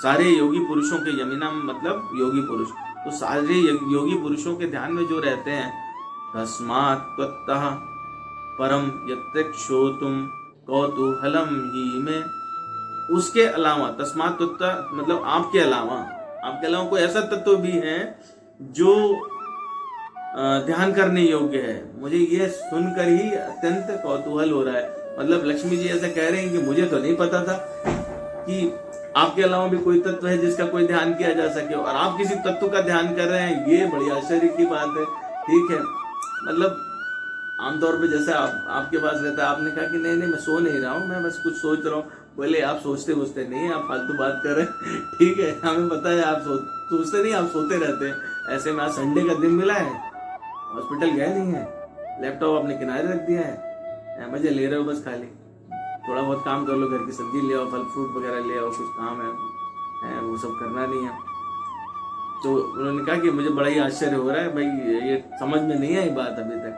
सारे योगी पुरुषों के, यमिनाम मतलब योगी पुरुष, तो सारे योगी पुरुषों के ध्यान में जो रहते हैं, तस्मात् त्वत्तः परम यत्तत् श्रोतुम कौतूहलम हि मे, उसके अलावा, तस्मात् त्वत्तः मतलब आपके अलावा कोई ऐसा तत्व भी है जो ध्यान करने योग्य है। मुझे ये सुनकर ही अत्यंत कौतूहल हो रहा है। मतलब लक्ष्मी जी ऐसा कह रहे हैं कि मुझे तो नहीं पता था कि आपके अलावा भी कोई तत्व है जिसका कोई ध्यान किया जा सके, और आप किसी तत्व का ध्यान कर रहे हैं, ये बड़ी आश्चर्य की बात है। ठीक है, मतलब आमतौर पे जैसे आपके पास रहता है, आपने कहा कि नहीं मैं सो नहीं रहा हूँ, मैं बस कुछ सोच रहा हूँ, बोले आप सोचते नहीं, आप फालतू बात कर रहे हैं। ठीक है, हमें पता है आप सोचते नहीं, आप सोते रहते हैं। ऐसे में आज संडे का दिन मिला है, हॉस्पिटल गए नहीं है, लैपटॉप आपने किनारे रख दिया है, मजे ले रहे हो बस, खाली थोड़ा बहुत काम कर लो, घर की सब्जी ले आओ, फल फ्रूट वगैरह ले आओ, कुछ काम है वो सब करना नहीं है। तो उन्होंने कहा कि मुझे बड़ा ही आश्चर्य हो रहा है भाई, ये समझ में नहीं आई बात अभी तक।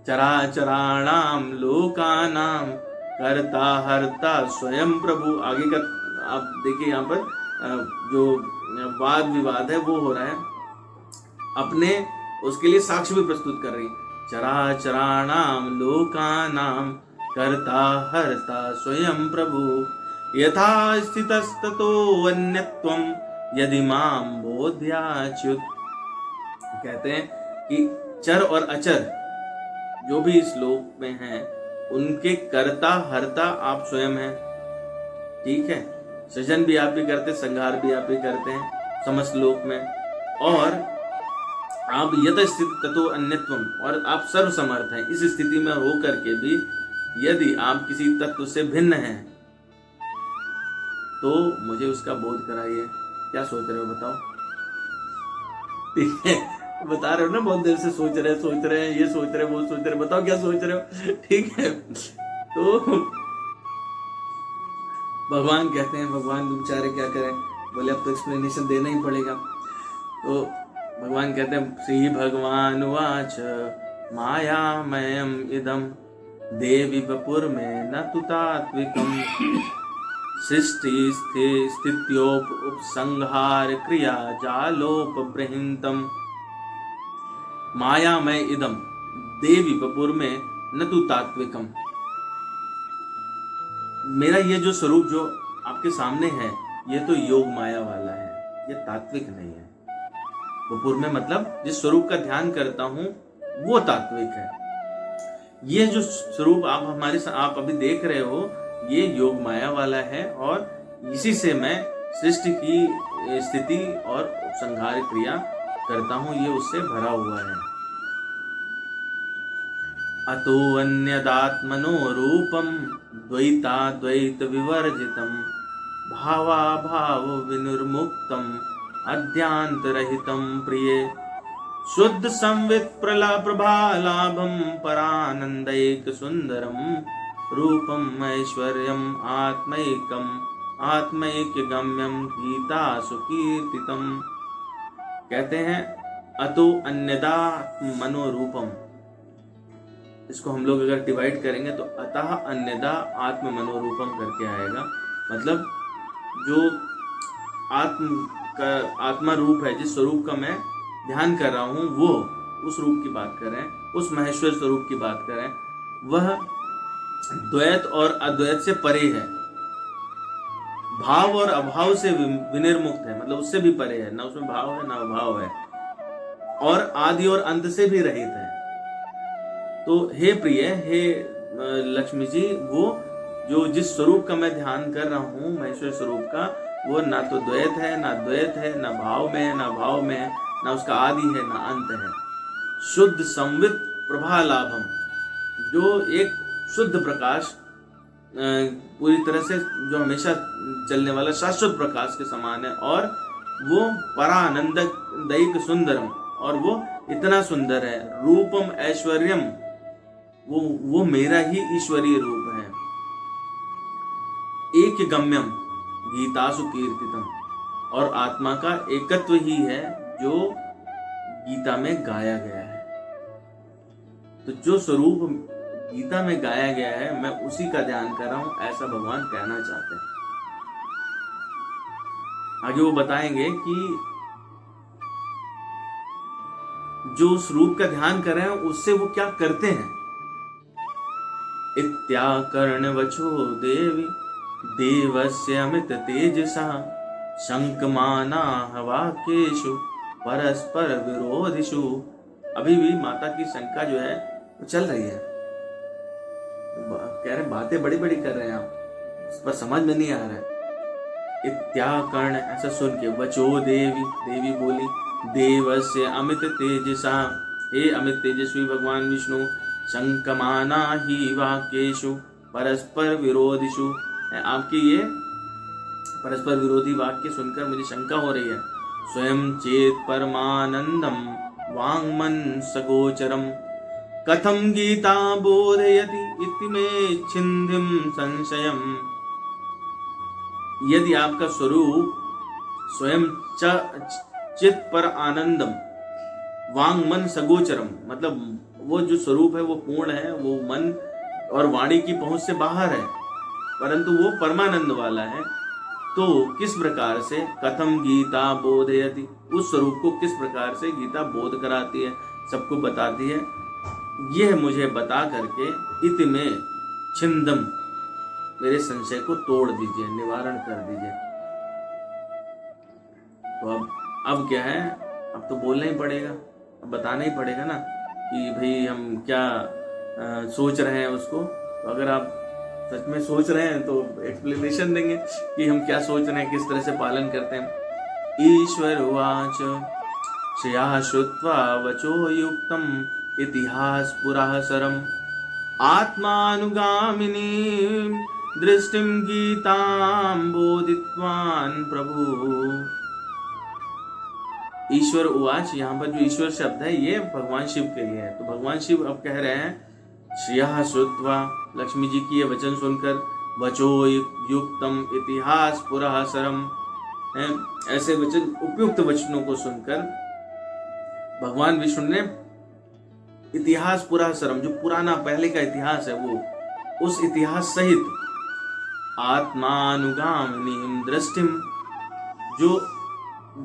चराचराणाम लोकानाम कर्ता हर्ता स्वयं प्रभु। आगे का आप देखिए, यहाँ पर जो वाद विवाद है वो हो रहा है, अपने उसके लिए साक्ष्य भी प्रस्तुत कर रही। चराचराणाम लोकानाम कर्ता हर्ता स्वयं प्रभु यथा स्थितस्ततो अन्यत्वम यदि माम बोध्याच्युत। कहते हैं कि चर और अचर जो भी इस लोक में हैं, उनके कर्ता हर्ता आप स्वयं हैं। ठीक है, सृजन भी आप ही करते, संहार भी आप ही करते हैं समस्त लोक में। और आप यत स्थित ततो अन्यत्वम, और आप सर्व समर्थ हैं। इस स्थिति में हो करके भी यदि आप किसी तत्व से भिन्न हैं तो मुझे उसका बोध कराइए। क्या सोच रहे हो बताओ? ठीक है, बता रहे हो ना, बहुत देर से सोच रहे हैं, ये सोच रहे, वो सोच रहे, बताओ क्या सोच रहे हो? ठीक है, तो भगवान कहते हैं, भगवान बेचारे क्या करें, बोले अब तो एक्सप्लेनेशन देना ही पड़ेगा। तो भगवान कहते हैं, श्री भगवान वाच मायामयम इदम देवी वपुर में न तु तात्विकम सृष्टि स्थित्योप उपसंहार क्रिया जालोपबृहिंतम मायामय इदम देवी वपुर में न तु तात्विकम। मेरा ये जो स्वरूप जो आपके सामने है, ये तो योग माया वाला है, ये तात्विक नहीं है। वपुर में मतलब जिस स्वरूप का ध्यान करता हूं वो तात्विक है। ये जो स्वरूप आप अभी देख रहे हो, ये योग माया वाला है, और इसी से मैं सृष्टि की स्थिति और संहार क्रिया करता हूं, ये उससे भरा हुआ है। अतो अन्यदात्मनो रूपम द्वैताद्वैत विवर्जितम भावाभाव विनिर्मुक्तम अध्यांतरहितम प्रिय शुद्ध संवित प्रभालाभम परानंदैक सुंदरम रूपम ऐश्वर्यम आत्मैक्य गम्यम गीता सुकीर्तितम। कहते हैं अतो अन्यदा मनोरूपम, इसको हम लोग अगर डिवाइड करेंगे तो अतः अन्यदा आत्म मनोरूपम करके आएगा। मतलब जो आत्मा रूप है, जिस स्वरूप का मैं ध्यान कर रहा हूं, वो उस रूप की बात करें, उस महेश्वर स्वरूप की बात करें, वह द्वैत और अद्वैत से परे है, भाव और अभाव से विनिर्मुक्त है, मतलब उससे भी परे है, ना उसमें भाव है ना अभाव है, और आदि और अंत से भी रहित है। तो हे प्रिय, हे लक्ष्मी जी, वो जो जिस स्वरूप का मैं ध्यान कर रहा हूं, महेश्वर स्वरूप का, वो ना तो द्वैत है ना द्वैत है, ना भाव में है ना भाव में है, ना उसका आदि है ना अंत है। शुद्ध संवित प्रभालाभम, जो एक शुद्ध प्रकाश, पूरी तरह से जो हमेशा चलने वाला शाश्वत प्रकाश के समान है, और वो परानंद दैक सुंदरम, और वो इतना सुंदर है। रूपम ऐश्वर्यम, वो मेरा ही ईश्वरीय रूप है। एक गम्यम गीतासु कीर्तितम, और आत्मा का एकत्व ही है जो गीता में गाया गया है। तो जो स्वरूप गीता में गाया गया है, मैं उसी का ध्यान कर रहा हूं, ऐसा भगवान कहना चाहते हैं। आगे वो बताएंगे कि जो उस रूप का ध्यान कर रहे हैं उससे वो क्या करते हैं। इत्याकर्ण वचो देवी देवस्य अमित तेजसा शंकमाना वाक्येषु परस्पर विरोधिषु। अभी भी माता की शंका जो है वो चल रही है, कह रहे बातें बड़ी बड़ी कर रहे हैं आप, उस पर समझ में नहीं आ रहा है। इत्याकर्ण, ऐसा सुन के, वचो देवी, देवी बोली, देवस्य अमित तेजसा, हे अमित तेजस्वी भगवान विष्णु, शंकमाना ही वाक्येषु परस्पर विरोधिषु, आपकी ये परस्पर विरोधी वाक्य सुनकर मुझे शंका हो रही है। स्वयं चेत परमानंदम वांगमन सगोचरम कथम गीता बोधयति इति मे छिंदिम संशयम। यदि आपका स्वरूप स्वयं चित पर आनंदम वांग मन सगोचरम, मतलब वो जो स्वरूप है वो पूर्ण है, वो मन और वाणी की पहुंच से बाहर है, परंतु वो परमानंद वाला है, तो किस प्रकार से कथम गीता बोधयति, उस स्वरूप को किस प्रकार से गीता बोध कराती है, सबको बताती है, यह मुझे बता करके इति में छिंदम, मेरे संशय को तोड़ दीजिए, निवारण कर दीजिए। तो अब क्या है, अब तो बोलना ही पड़ेगा, अब बताना ही पड़ेगा ना कि भाई हम क्या सोच रहे हैं उसको। तो अगर आप सच में सोच रहे हैं तो एक्सप्लेनेशन देंगे कि हम क्या सोच रहे हैं, किस तरह से पालन करते हैं। ईश्वर उवाच श्रियः श्रुत्वा वचो युक्तम् इतिहास पुरासरम् आत्मानुगामिनी दृष्टिं गीतां बोधित्वान् प्रभु। ईश्वर उवाच, यहाँ पर जो ईश्वर शब्द है ये भगवान शिव के लिए है। तो भगवान शिव अब कह रहे हैं श्रियः श्रुत्वा, लक्ष्मी जी की ये वचन सुनकर, वचो युक्तम इतिहास पुरासरम, ऐसे वचन उपयुक्त वचनों को सुनकर भगवान विष्णु ने इतिहास पुरासरम, जो पुराना पहले का इतिहास है वो, उस इतिहास सहित आत्मानुगामिनी दृष्टिम, जो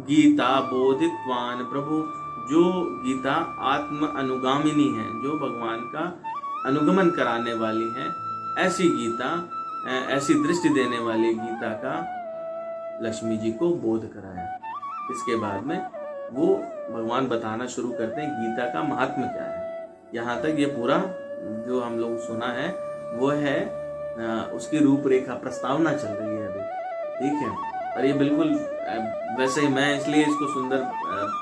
गीता बोधित्वान प्रभु, जो गीता आत्म अनुगामिनी है, जो भगवान का अनुगमन कराने वाली है, ऐसी गीता, ऐसी दृष्टि देने वाली गीता का लक्ष्मी जी को बोध कराया। इसके बाद में वो भगवान बताना शुरू करते हैं गीता का महात्म्य क्या है। यहाँ तक ये पूरा जो हम लोग सुना है वो है उसकी रूपरेखा, प्रस्तावना चल रही है अभी, ठीक है। और ये बिल्कुल वैसे ही मैं इसलिए इसको सुंदर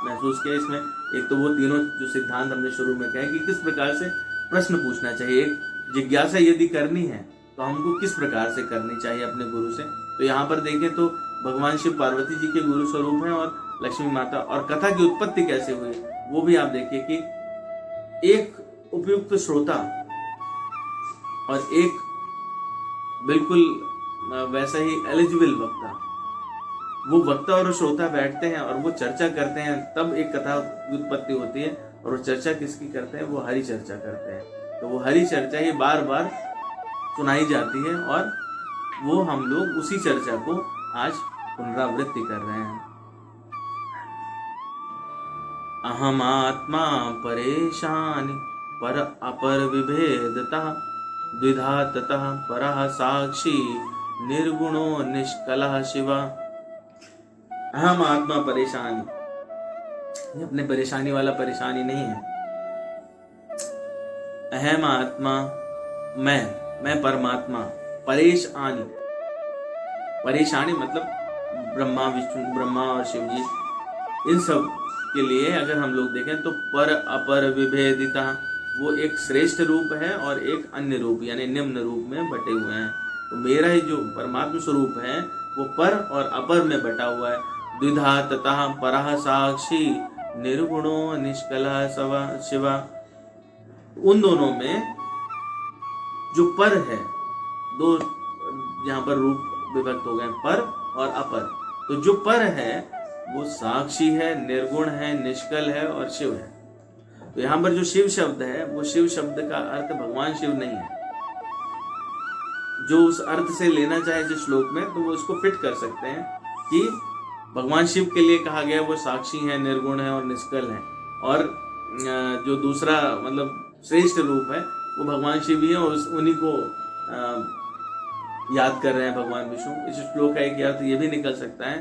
महसूस किया। इसमें एक तो वो तीनों जो सिद्धांत हमने शुरू में कहे कि किस प्रकार से प्रश्न पूछना चाहिए, एक जिज्ञासा यदि करनी है तो हमको किस प्रकार से करनी चाहिए अपने गुरु से। तो यहाँ पर देखें तो भगवान शिव पार्वती जी के गुरु स्वरूप हैं और लक्ष्मी माता, और कथा की उत्पत्ति कैसे हुई वो भी आप देखिए कि एक उपयुक्त श्रोता और एक बिल्कुल वैसा ही एलिजिबल वक्ता, वो वक्ता और श्रोता बैठते हैं और वो चर्चा करते हैं, तब एक कथा की उत्पत्ति होती है। और वो चर्चा किसकी करते हैं? वो हरि चर्चा करते हैं। तो वो हरि चर्चा ही बार बार सुनाई जाती है और वो हम लोग उसी चर्चा को आज पुनरावृत्ति कर रहे हैं। अहम आत्मा परेशान पर अपर विभेदतः द्विधा ततः परः साक्षी निर्गुणो निष्कलः शिवा। अहम आत्मा परेशानी, ये अपने परेशानी वाला परेशानी नहीं है। अहम आत्मा, मैं परमात्मा, परेशानी, परेशानी मतलब ब्रह्मा विष्णु, ब्रह्मा और शिव जी, इन सब के लिए अगर हम लोग देखें तो पर अपर विभेदिता, वो एक श्रेष्ठ रूप है और एक अन्य रूप यानी निम्न रूप में बटे हुए हैं। तो मेरा ही जो परमात्मा स्वरूप है वो पर और अपर में बटा हुआ है। द्विधा ततः परः साक्षी निर्गुणो निष्कलः शिवा। उन दोनों में जो पर है, दो यहाँ पर रूप विभक्त हो गए, पर और अपर। तो जो पर है वो साक्षी है, निर्गुण है, निष्कल है और शिव है। तो यहाँ पर जो शिव शब्द है वो शिव शब्द का अर्थ भगवान शिव नहीं है। जो उस अर्थ से लेना चाहे जिस श्लोक में, तो वो उसको फिट कर सकते हैं कि भगवान शिव के लिए कहा गया वो साक्षी है, निर्गुण है और निष्कल है। और जो दूसरा मतलब श्रेष्ठ रूप है वो भगवान शिव ही है और उन्हीं को याद कर रहे हैं भगवान विष्णु। इस श्लोक का एक अर्थ ये भी निकल सकता है,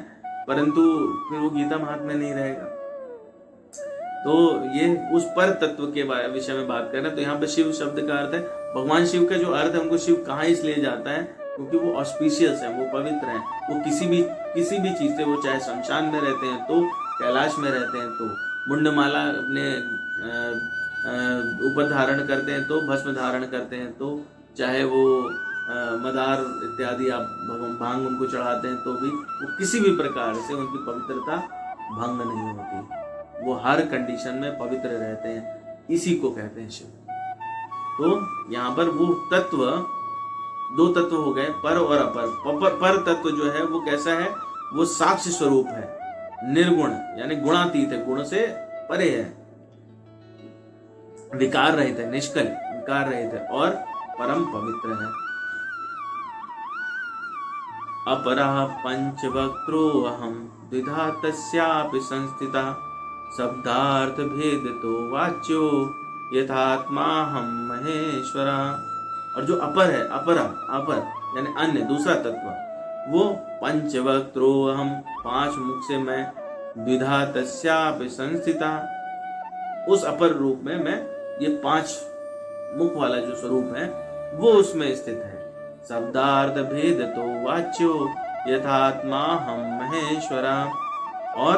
परंतु फिर वो गीता महात्म्य नहीं रहेगा। तो ये उस पर तत्व के विषय में बात कर रहे हैं। तो यहाँ पे शिव शब्द का अर्थ है भगवान शिव का जो अर्थ है, हमको शिव कहाँ इसलिए जाता है क्योंकि वो ऑस्पिशियस है, वो पवित्र है। वो किसी भी चीज से, वो चाहे शमशान में रहते हैं तो, कैलाश में रहते हैं तो, मुंडमाला अपने ऊपर धारण करते हैं तो, भस्म धारण करते हैं तो, चाहे वो मदार इत्यादि आप भांग उनको चढ़ाते हैं तो भी वो किसी भी प्रकार से उनकी पवित्रता भंग नहीं होती। वो हर कंडीशन में पवित्र रहते हैं, इसी को कहते हैं शिव। तो यहाँ पर वो तत्व, दो तत्व हो गए, पर और अपर। पर तत्व जो है वो कैसा है? वो साक्ष्य स्वरूप है, निर्गुण यानी गुणातीत है, गुण से परे है, विकार रहित है, निष्कल विकार रहित है और परम पवित्र है। अपरः पंचवक्त्रो अहम द्विधा तस्यापि संस्थितः शब्दार्थ भेदतो वाच्यो यथात्मा हम महेश्वरा। और जो अपर है, अपर यानी अन्य, दूसरा तत्व, वो पंचवक्त्रो अहम, पांच मुख से मैं, द्विधा तस्यापि संस्थिता, उस अपर रूप में मैं, ये पांच मुख वाला जो स्वरूप है वो उसमें स्थित है। शब्दार्थ भेद तो वाच्यो यथात्मा हम महेश्वरा। और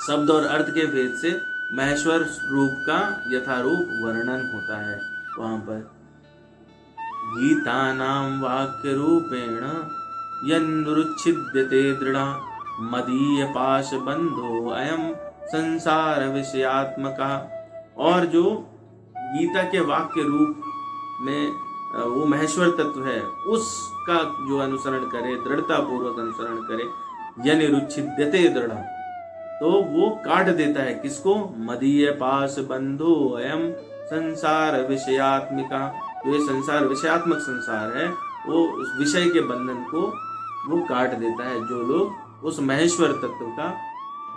शब्द और अर्थ के भेद से महेश्वर रूप का यथारूप वर्णन होता है वहां पर। गीता नाम वाक्य रूपेण यन्नुच्छिद्यते दृढ़ा मदीय पाश बंधो अयम संसार विषयात्मका। और जो गीता के वाक्य रूप में वो महेश्वर तत्व है, उसका जो अनुसरण करे, दृढ़ता पूर्वक अनुसरण करे, यनिरुच्छिद्यते दृढ़, तो वो काट देता है किसको? मदीय पाश बंधो अयम संसार विषयात्मिका। जो ये संसार विषयात्मक संसार है, वो उस विषय के बंधन को वो काट देता है जो लोग उस महेश्वर तत्व का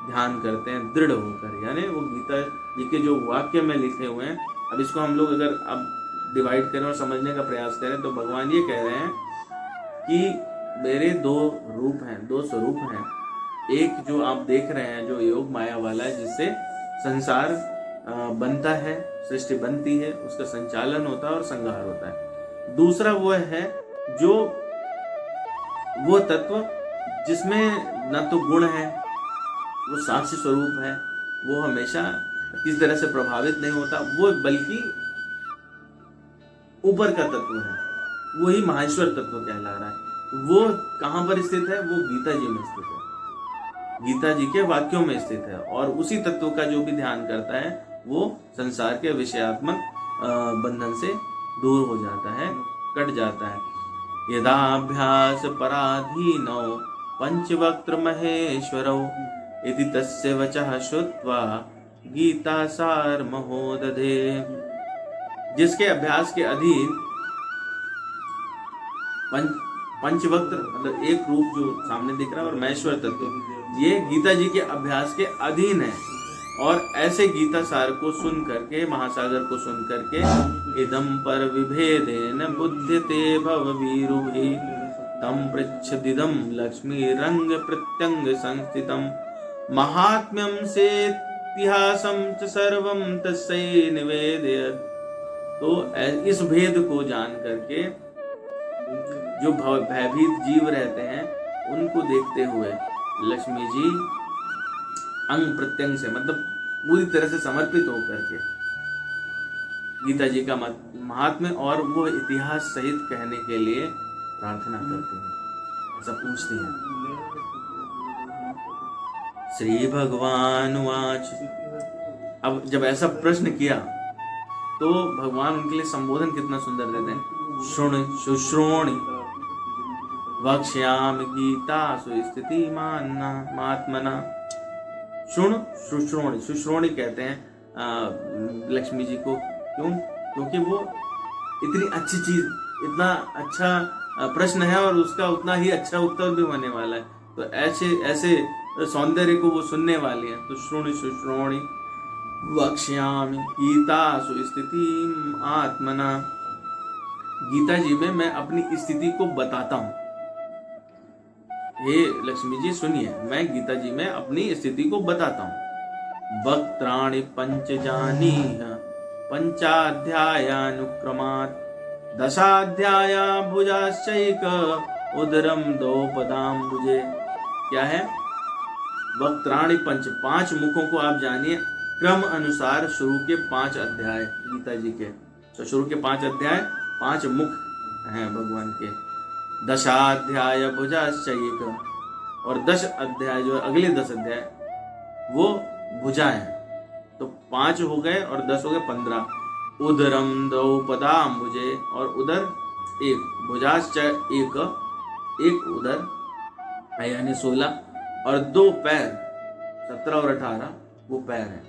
ध्यान करते हैं दृढ़ होकर। यानी वो गीता जी के जो वाक्य में लिखे हुए हैं, अब इसको हम लोग अगर अब डिवाइड करें और समझने का प्रयास करें तो भगवान ये कह रहे हैं कि मेरे दो रूप हैं, दो स्वरूप हैं। एक जो आप देख रहे हैं जो योग माया वाला है, जिससे संसार बनता है, सृष्टि बनती है, उसका संचालन होता है और संहार होता है। दूसरा वो है जो वो तत्व जिसमें न तो गुण है, वो साक्षी स्वरूप है, वो हमेशा किसी तरह से प्रभावित नहीं होता, वो बल्कि ऊपर का तत्व है, वही महेश्वर तत्व कहला रहा है। वो कहां पर स्थित है? वो गीता जी में स्थित है, गीता जी के वाक्यों में स्थित है। और उसी तत्व का जो भी ध्यान करता है वो संसार के विषयात्मक बंधन से दूर हो जाता है, कट जाता है। यदाभ्यास पराधीनौ पंचवक्त्र महेश्वरौ इति तस्य वचः श्रुत्वा गीता सार महोदधे। जिसके अभ्यास के अधीन पंचवक्त्र मतलब एक रूप जो सामने दिख रहा है और महेश्वर तत्व, ये गीता जी के अभ्यास के अधीन है। और ऐसे गीता सार को सुन करके, महासागर को सुन करके, इदम पर विभेदेन बुद्ध्यते भववीरुहि तम पृच्छदिदम लक्ष्मी रंग प्रत्यंग संस्थितम महात्म्यम से इतिहासम च सर्वम तस्यै निवेदयत्। तो इस भेद को जान करके जो भयभीत जीव रहते हैं उनको देखते हुए लक्ष्मी जी अंग प्रत्यंग से मतलब पूरी तरह से समर्पित होकर के गीता जी का महात्म्य और वो इतिहास सहित कहने के लिए प्रार्थना करते हैं, ऐसा पूछते हैं। श्री भगवान वाच। अब जब ऐसा प्रश्न किया तो भगवान उनके लिए संबोधन कितना सुंदर देते हैं। शुण शुश्रोणि वक्ष्यामि गीता सुस्थिति मानना महात्मना। शुण शुश्रोणि, शुश्रोणि कहते हैं लक्ष्मी जी को। क्यों? क्योंकि वो इतनी अच्छी चीज, इतना अच्छा प्रश्न है और उसका उतना ही अच्छा उत्तर भी होने वाला है, तो ऐसे सौंदर्य को वो सुनने वाली है। तो श्रोणि शुश्रोणि वक्ष्यामि गीता सुस्थिति आत्मना। गीता जी में मैं अपनी स्थिति को बताता हूँ। हे लक्ष्मी जी सुनिए, मैं गीता जी में अपनी स्थिति को बताता हूँ। वक्त्राणि पंचजानीह पंचाध्यायानुक्रमात् दशाध्याया भुजाश्चैक उदरम दोपदाम्बुजे। क्या है? वक्त्राणि पंच, पांच मुखों को आप जानिए क्रम अनुसार। शुरू के 5 अध्याय गीता जी के, तो शुरू के 5 अध्याय 5 मुख हैं भगवान के। दशाध्याय भुजाश्चैक, और 10 अध्याय जो अगले 10 अध्याय वो भुजा है। तो 5 हो गए और 10 हो गए 15। उदरम द्रौपदाम्बुजे, और उदर 1, भुजाश्च 1 उदर यानी 16, और 2 पैर 17 और 18 वो पैर है।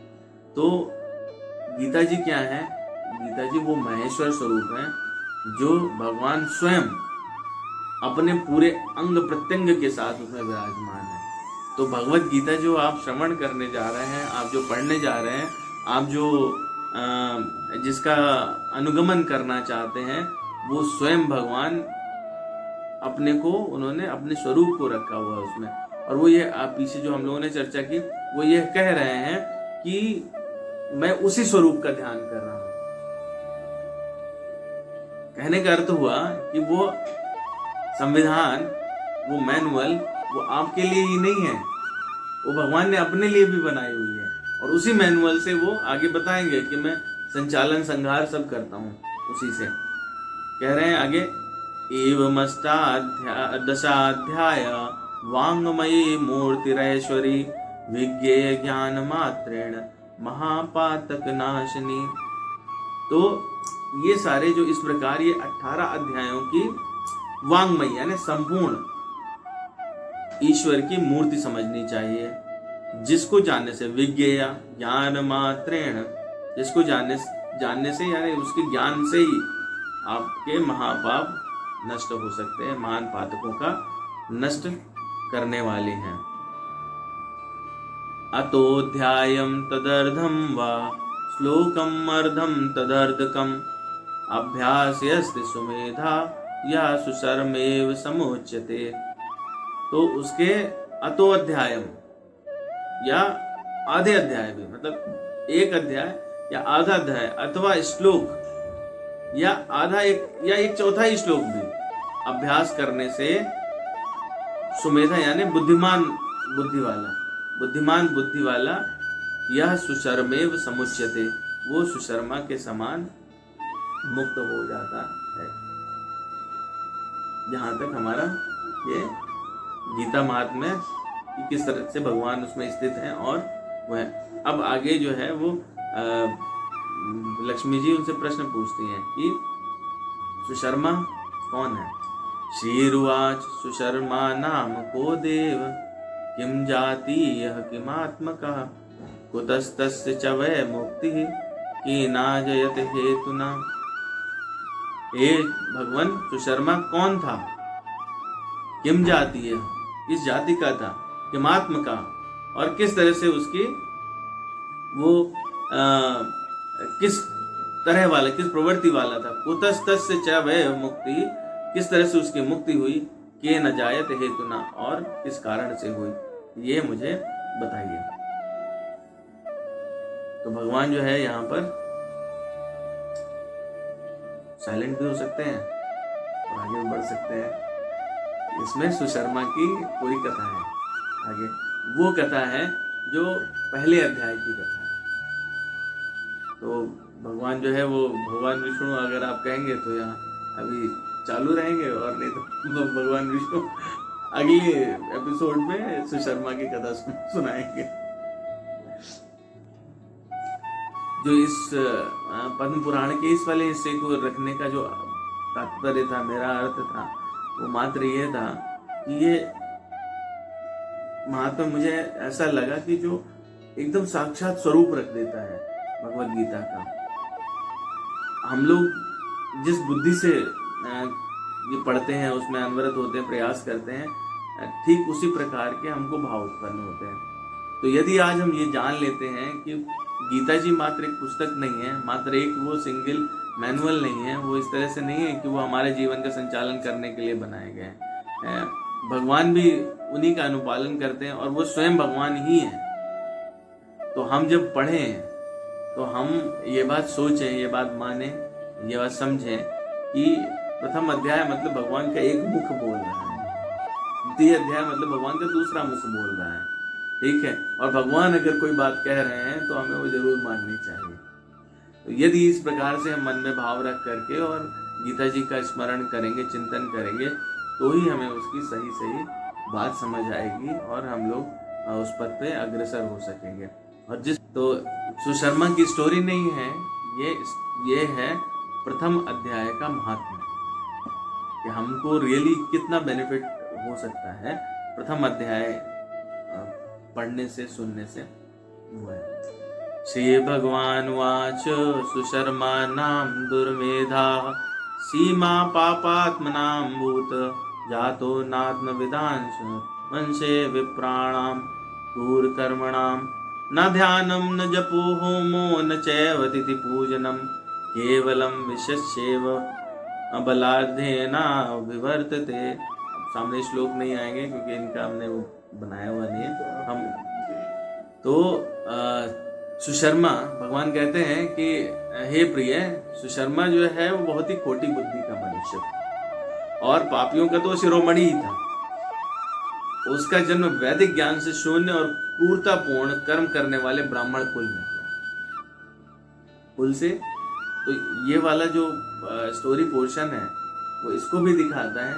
तो गीता जी क्या है? गीता जी वो महेश्वर स्वरूप है जो भगवान स्वयं अपने पूरे अंग प्रत्यंग के साथ उसमें विराजमान है। तो भगवत गीता जो आप श्रवण करने जा रहे हैं, आप जो पढ़ने जा रहे हैं, आप जो जिसका अनुगमन करना चाहते हैं, वो स्वयं भगवान अपने को, उन्होंने अपने स्वरूप को रखा हुआ है उसमें। और वो ये आप पीछे जो हम लोगों ने चर्चा की, वो ये कह रहे हैं कि मैं उसी स्वरूप का ध्यान कर रहा हूं। कहने का अर्थ हुआ कि वो संविधान, वो मैनुअल, वो आपके लिए ही नहीं है, वो भगवान ने अपने लिए भी बनाई हुई है, और उसी मैनुअल से वो आगे बताएंगे कि मैं संचालन संहार सब करता हूँ उसी से। कह रहे हैं आगे, दशाध्याय वांगमयी मूर्तिरेश्वरी विज्ञेय ज्ञान मात्रेण महापातक नाशिनी। तो ये सारे जो इस प्रकार ये 18 अध्यायों की वांगमयी यानी संपूर्ण ईश्वर की मूर्ति समझनी चाहिए, जिसको जानने से, विज्ञेय ज्ञान मात्रेण, जिसको जानने से यानी उसके ज्ञान से ही आपके महापाप नष्ट हो सकते हैं, महान पातकों का नष्ट करने वाले हैं। अतोऽध्यायं तदर्धं वा श्लोकम अर्धम तदर्धकम अभ्यास्यस्ति सुमेधा या सुशर्मेव समुच्यते। तो उसके अतो अध्यायम या आधे अध्याय भी, मतलब एक अध्याय या आधा अध्याय अथवा श्लोक या आधा एक चौथा ही श्लोक भी अभ्यास करने से सुमेधा यानी बुद्धिमान बुद्धि वाला यह सुशर्मेव समुच्यते, वो सुशर्मा के समान मुक्त हो जाता है। यहाँ तक हमारा ये गीता महात्म्य कि किस तरह से भगवान उसमें स्थित हैं। और वह अब आगे जो है वो लक्ष्मी जी उनसे प्रश्न पूछती हैं कि सुशर्मा कौन है। श्रीरुवाच सुशर्मा नाम को देव किम जाति यह किमात्मकः कुतस्तस्य च वै मुक्ति कीनाजयत हेतुना। हे भगवान, सुशर्मा कौन था, किम जाति है, किस जाति का था, किमात्म का, और किस तरह से उसकी वो किस तरह वाला, किस प्रवृत्ति वाला था। कुतस्तस्य च वै मुक्ति, किस तरह से उसकी मुक्ति हुई, के न जायत हेतुना, और किस कारण से हुई, ये मुझे बताइए। तो भगवान जो है यहाँ पर साइलेंट भी हो सकते हैं और आगे बढ़ सकते हैं। इसमें सुशर्मा की पूरी कथा है, आगे वो कथा है जो पहले अध्याय की कथा है। तो भगवान जो है वो भगवान विष्णु अगर आप कहेंगे तो यहाँ अभी चालू रहेंगे, और नहीं तो भगवान विष्णु अगले एपिसोड में सुशर्मा की कथा सुनाएंगे। जो इस पद्म पुराण के इस वाले हिस्से को रखने का जो तात्पर्य था, मेरा अर्थ था, वो मात्र ये था कि ये महात्मा मुझे ऐसा लगा कि जो एकदम साक्षात स्वरूप रख देता है भगवद गीता का। हम लोग जिस बुद्धि से ये पढ़ते हैं, उसमें अनवरत होते हैं, प्रयास करते हैं, ठीक उसी प्रकार के हमको भाव उत्पन्न होते हैं। तो यदि आज हम ये जान लेते हैं कि गीता जी मात्र एक पुस्तक नहीं है, मात्र एक वो सिंगल मैनुअल नहीं है, वो इस तरह से नहीं है कि वो हमारे जीवन का संचालन करने के लिए बनाए गए हैं। भगवान भी उन्हीं का अनुपालन करते हैं और वो स्वयं भगवान ही हैं। तो हम जब पढ़ें तो हम ये बात सोचें, ये बात माने, ये बात समझें कि प्रथम अध्याय मतलब भगवान का एक मुख बोल रहा है, द्वितीय अध्याय मतलब भगवान का दूसरा मुख बोल रहा है, ठीक है। और भगवान अगर कोई बात कह रहे हैं तो हमें वो जरूर माननी चाहिए। तो यदि इस प्रकार से हम मन में भाव रख करके और गीता जी का स्मरण करेंगे, चिंतन करेंगे, तो ही हमें उसकी सही सही बात समझ आएगी और हम लोग उस पथ पे अग्रसर हो सकेंगे। और तो सुशर्मा की स्टोरी नहीं है ये है प्रथम अध्याय का महात्म्य, कि हमको रियली कितना बेनिफिट हो सकता है प्रथम अध्याय पढ़ने से, सुनने से। वो है श्री भगवान वाच सुशर्मा नाम दुर्मेधा सीमा पापात्मनां भूत जातो नात्म विदांश वंशे विप्राणाम क्रूर कर्मणाम न ध्यानम न जपो होमो न चैव तिथि पूजनम केवलम विशस्येव बलाढ्येन विवर्तते। सामने श्लोक नहीं आएंगे क्योंकि इनका हमने वो बनाया हुआ नहीं है। हम तो सुशर्मा, भगवान कहते हैं कि हे प्रिय, सुशर्मा जो है वो बहुत ही खोटी बुद्धि का मनुष्य था और पापियों का तो शिरोमणि ही था। उसका जन्म वैदिक ज्ञान से शून्य और क्रूरतापूर्ण कर्म करने वाले ब्राह्मण कुल में हुआ। कुल से तो ये वाला जो स्टोरी पोर्शन है वो इसको भी दिखाता है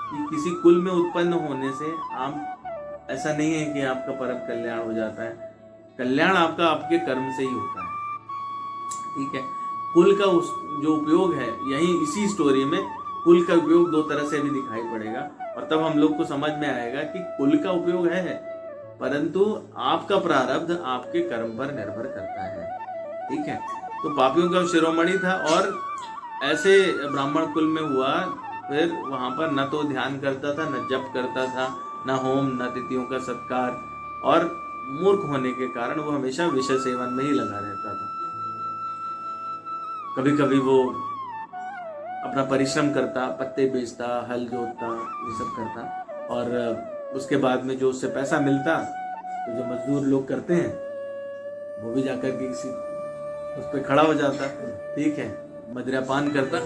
कि किसी कुल में उत्पन्न होने से आप, ऐसा नहीं है कि आपका परम कल्याण हो जाता है। कल्याण आपका आपके कर्म से ही होता है, ठीक है। कुल का जो उपयोग है, यही इसी स्टोरी में कुल का उपयोग दो तरह से भी दिखाई पड़ेगा और तब हम लोग को समझ में आएगा कि कुल का उपयोग है, परंतु आपका प्रारब्ध आपके कर्म पर निर्भर करता है, ठीक है। तो पापियों का शिरोमणि था और ऐसे ब्राह्मण कुल में हुआ। फिर वहां पर न तो ध्यान करता था, न जप करता था, न होम, न तिथियों का सत्कार, और मूर्ख होने के कारण वो हमेशा विषय सेवन में ही लगा रहता था। कभी कभी वो अपना परिश्रम करता, पत्ते बेचता, हल जोतता, ये सब करता, और उसके बाद में जो उससे पैसा मिलता तो जो मजदूर लोग करते हैं वो भी जाकर के किसी उस पर खड़ा हो जाता, ठीक है, मदिरापान करता,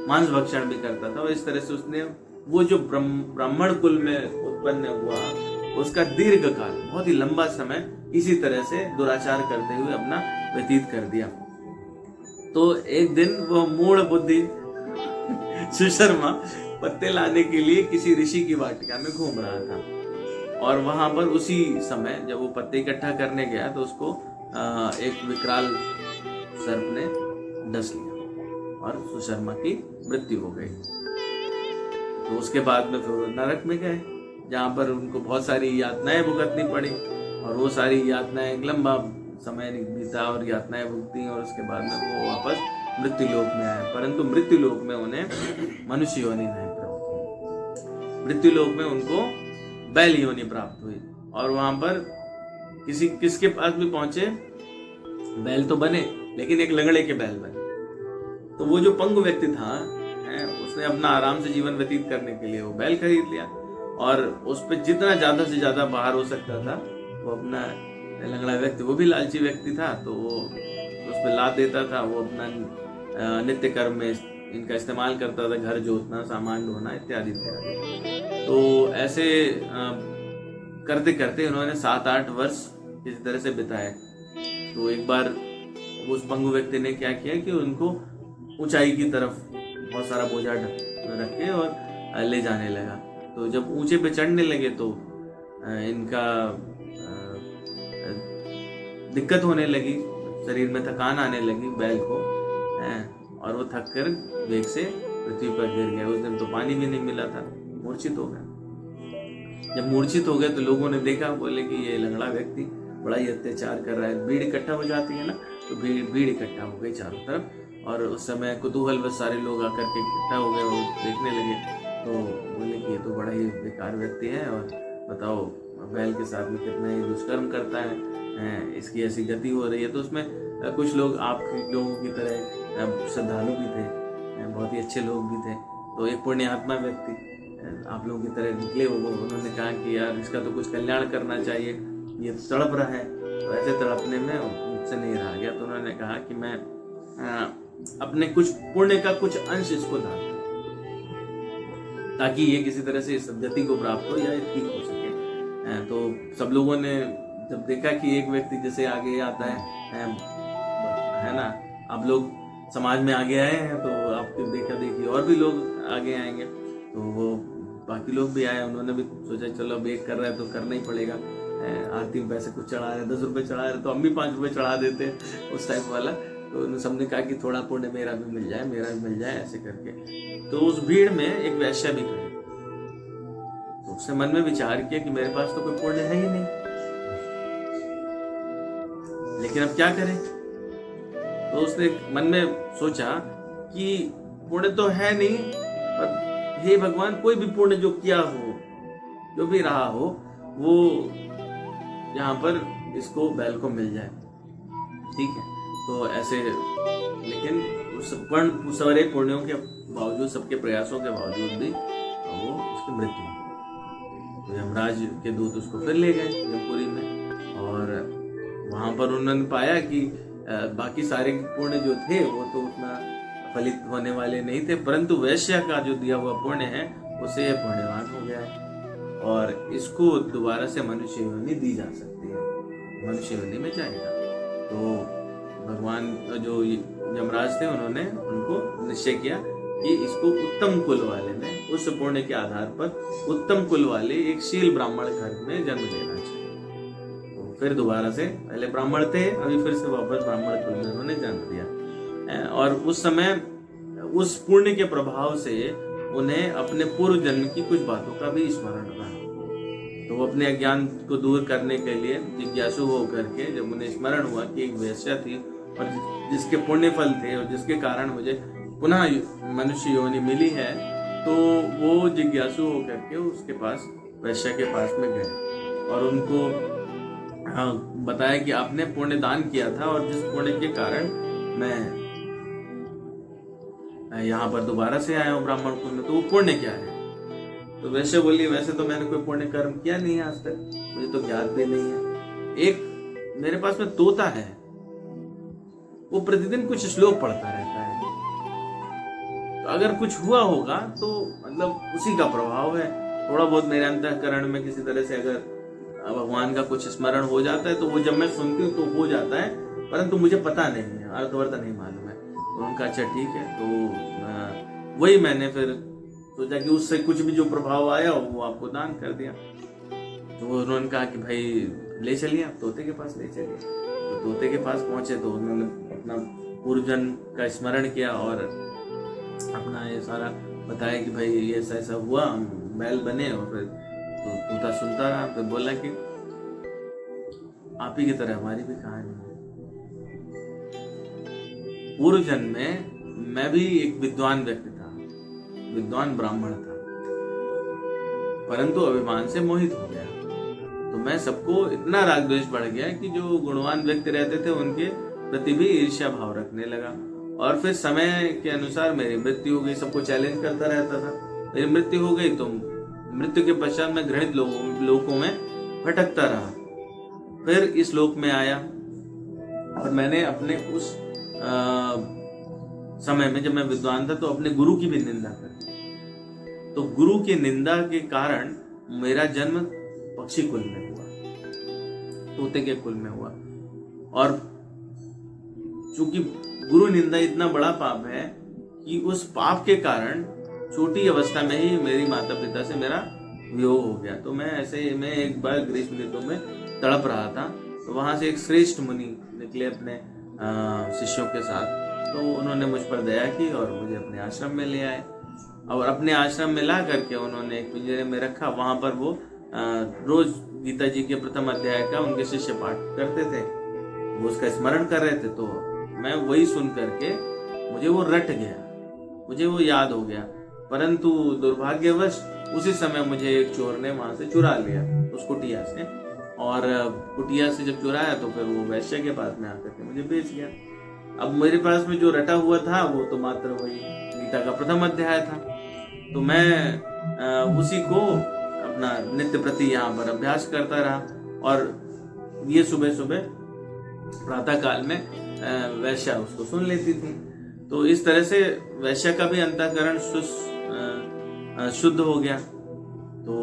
मांस भक्षण भी करता था। और इस तरह से उसने वो जो ब्राह्मण कुल में उत्पन्न हुआ उसका दीर्घ काल, बहुत ही लंबा समय इसी तरह से दुराचार करते हुए अपना व्यतीत कर दिया। तो एक दिन वो मूढ़ बुद्धि सुशर्मा पत्ते लाने के लिए किसी ऋषि की वाटिका में घूम रहा था और वहां पर उसी समय जब वो पत्ते इकट्ठा करने गया तो उसको एक विकराल सर्प ने डस लिया और सुशर्मा की मृत्यु हो गई। तो उसके बाद में फिर नरक में गए, जहाँ पर उनको बहुत सारी यातनाएं भुगतनी पड़ी और वो सारी यातनाएं, एक लंबा समय बीता और यातनाएं भुगती और उसके बाद में वो वापस मृत्यु लोक में आए। परंतु मृत्यु लोक में उन्हें मनुष्य योनि नहीं प्राप्त हुई, मृत्यु लोक में उनको बैल योनि प्राप्त हुई। और वहां पर किसके पास भी पहुंचे, बैल तो बने लेकिन एक लंगड़े के बैल बने। तो वो जो पंगु व्यक्ति था उसने अपना आराम से जीवन व्यतीत करने के लिए वो बैल खरीद लिया और उस पर जितना ज्यादा से ज्यादा बाहर हो सकता था वो अपना, लंगड़ा व्यक्ति वो भी लालची व्यक्ति था तो वो उस पर लाद देता था। वो अपना नित्य कर्म में इनका इस्तेमाल करता था, घर जोतना, सामान ढोना इत्यादि इत्यादि। तो ऐसे करते करते उन्होंने 7-8 वर्ष इस तरह से बिताए। तो एक बार उस पंगु व्यक्ति ने क्या किया कि उनको ऊंचाई की तरफ बहुत सारा बोझा रख के और ले जाने लगा। तो जब ऊंचे पे चढ़ने लगे तो इनका दिक्कत होने लगी, शरीर में थकान आने लगी बैल को, और वो थक कर वेग से पृथ्वी पर गिर गया। उस दिन तो पानी भी नहीं मिला था, मूर्छित हो गया। जब मूर्छित हो गए तो लोगों ने देखा, बोले कि ये लंगड़ा व्यक्ति बड़ा ही अत्याचार कर रहा है। भीड़ इकट्ठा हो जाती है ना, तो भीड़ इकट्ठा हो गई चारों तरफ और उस समय कुतूहल बस सारे लोग आकर के इकट्ठा हो गए और देखने लगे। तो बोले कि ये तो बड़ा ही बेकार व्यक्ति है और बताओ बैल के साथ में कितना ही दुष्कर्म करता है, इसकी ऐसी गति हो रही है। तो उसमें कुछ लोग आप लोगों की तरह श्रद्धालु भी थे, बहुत ही अच्छे लोग भी थे। तो एक पुण्यात्मा व्यक्ति आप लोगों की तरह निकले वो, उन्होंने कहा कि यार इसका तो कुछ कल्याण करना चाहिए, ये तड़प रहा है। तो ऐसे तड़पने में मुझसे नहीं रहा गया, तो उन्होंने कहा कि मैं अपने कुछ पुण्य का कुछ अंश इसको दान दूं ताकि ये किसी तरह से इस गति को प्राप्त हो या ठीक हो सके। तो सब लोगों ने जब देखा कि एक व्यक्ति जैसे आगे आता है ना, आप लोग समाज में आगे आए हैं तो आपके देखा देखी और भी लोग आगे आएंगे। तो वो बाकी लोग भी आए, उन्होंने भी सोचा चलो अब एक कर रहा है तो करना ही पड़ेगा। आरती में पैसे कुछ चढ़ा रहे, 10 रुपए चढ़ा रहे तो हम भी 5 रुपए चढ़ा देते हैं उस टाइप वाला। तो उन्होंने सबने कहा कि थोड़ा पुण्य मेरा भी मिल जाए, मेरा भी मिल जाए, ऐसे करके। तो उस भीड़ में एक वैश्य भी खड़ी, तो उसने मन में विचार किया कि मेरे पास तो कोई पुण्य है ही नहीं, लेकिन अब क्या करें। तो उसने मन में सोचा कि पुण्य तो है नहीं, पर हे भगवान कोई भी पुण्य जो किया हो, जो भी रहा हो, वो यहाँ पर इसको बैल को मिल जाए, ठीक है। तो ऐसे, लेकिन उस सारे पुण्यों के बावजूद, सबके प्रयासों के बावजूद भी वो उसकी मृत्यु हुई। तो यमराज के दूत उसको फिर ले गए जमपुरी में और वहां पर उन्होंने पाया कि बाकी सारे पुण्य जो थे वो तो उतना फलित होने वाले नहीं थे, परंतु वैश्य का जो दिया हुआ पुण्य है उसे यह पुण्यवान हो गया है और इसको दोबारा से मनुष्य योनि दी जा सकती है, मनुष्य योनि में जाएगा। तो भगवान जो यमराज थे उन्होंने उनको निश्चय किया कि इसको उत्तम कुल वाले में, उस पुण्य के आधार पर उत्तम कुल वाले एक शील ब्राह्मण घर में जन्म लेना चाहिए। तो फिर दोबारा से, पहले ब्राह्मण थे, अभी फिर से वापस ब्राह्मण कुल में उन्होंने जन्म लिया और उस समय उस पुण्य के प्रभाव से उन्हें अपने पूर्व जन्म की कुछ बातों का भी स्मरण रहा। तो वो अपने अज्ञान को दूर करने के लिए जिज्ञासु होकर के जब उन्हें स्मरण हुआ कि एक वेश्या थी और जिसके पुण्य फल थे और जिसके कारण मुझे पुनः मनुष्य योनि मिली है, तो वो जिज्ञासु होकर के उसके पास, वैश्या के पास में गए और उनको बताया कि आपने पुण्य दान किया था और जिस पुण्य के कारण मैं यहाँ पर दोबारा से आया हूँ ब्राह्मण कुल में, तो वो पुण्य क्या है? तो वैसे बोली, वैसे तो मैंने कोई पुण्य कर्म किया नहीं है आज तक, मुझे तो ज्ञात भी नहीं है। एक मेरे पास में तोता है, वो प्रतिदिन कुछ श्लोक पढ़ता रहता है, तो अगर कुछ हुआ होगा तो मतलब उसी का प्रभाव है। थोड़ा बहुत मेरे अंतःकरण में किसी तरह से अगर भगवान का कुछ स्मरण हो जाता है तो वो जब मैं सुनती हूँ तो हो जाता है, परंतु मुझे पता नहीं है, अर्थवर्थ नहीं मालूम है। तो उनका अच्छा ठीक है। तो वही मैंने फिर सोचा कि उससे कुछ भी जो प्रभाव आया वो आपको दान कर दिया। तो उन्होंने कहा कि भाई ले चलिए, आप तोते के पास ले चलिए। तो तोते के पास पहुंचे तो उन्होंने अपना पूर्व जन्म का स्मरण किया और अपना ये सारा बताया कि भाई ये ऐसा ऐसा हुआ, हम बैल बने। और फिर तो तोता सुनता रहा, फिर बोला कि आप ही की तरह हमारी भी कहानी है। पूर्व जन्म में मैं भी एक विद्वान व्यक्ति था, विद्वान ब्राह्मण था, परंतु अभिमान से मोहित हो गया। तो मैं सबको इतना राग द्वेष बढ़ गया कि जो गुणवान व्यक्ति रहते थे उनके प्रति भी ईर्ष्या भाव रखने लगा। और फिर समय के अनुसार मेरी मृत्यु हो गई, सबको चैलेंज करता रहता था। मेरी मृत्यु हो गई तो मृत्यु के पश्चात मैं घृणित लोकों में भटकता रहा। फिर इस लोक में आया और मैंने अपने उस समय में जब मैं विद्वान था तो अपने गुरु की भी निंदा कर। तो गुरु की निंदा के कारण मेरा जन्म पक्षी कुल में हुआ, तोते के कुल में हुआ। और चूंकि गुरु निंदा इतना बड़ा पाप है कि उस पाप के कारण छोटी अवस्था में ही मेरी माता पिता से मेरा वियोग हो गया। तो मैं एक बार ग्रीष्म ऋतु में तड़प रहा था, तो वहां से एक श्रेष्ठ मुनि निकले अपने शिष्यों के साथ। तो उन्होंने मुझ पर दया की और मुझे अपने आश्रम में ले आए और अपने आश्रम में ला करके उन्होंने एक पिंजरे में रखा। वहां पर वो रोज गीता जी के प्रथम अध्याय का उनके शिष्य पाठ करते थे, वो उसका स्मरण कर रहे थे। तो मैं वही सुन करके मुझे वो रट गया, मुझे वो याद हो गया। परंतु दुर्भाग्यवश उसी समय मुझे एक चोर ने वहां से चुरा लिया, उस कुटिया से। और कुटिया से जब चुराया तो फिर वो वैश्य के पास में आकर के मुझे बेच गया। अब मेरे पास में जो रटा हुआ था वो तो मात्र वही गीता का प्रथम अध्याय था। तो मैं उसी को अपना नित्य प्रति यहाँ पर अभ्यास करता रहा। और ये सुबह सुबह प्रातः काल में वैश्या उसको सुन लेती थी। तो इस तरह से वैश्या का भी अंतःकरण शुद्ध हो गया। तो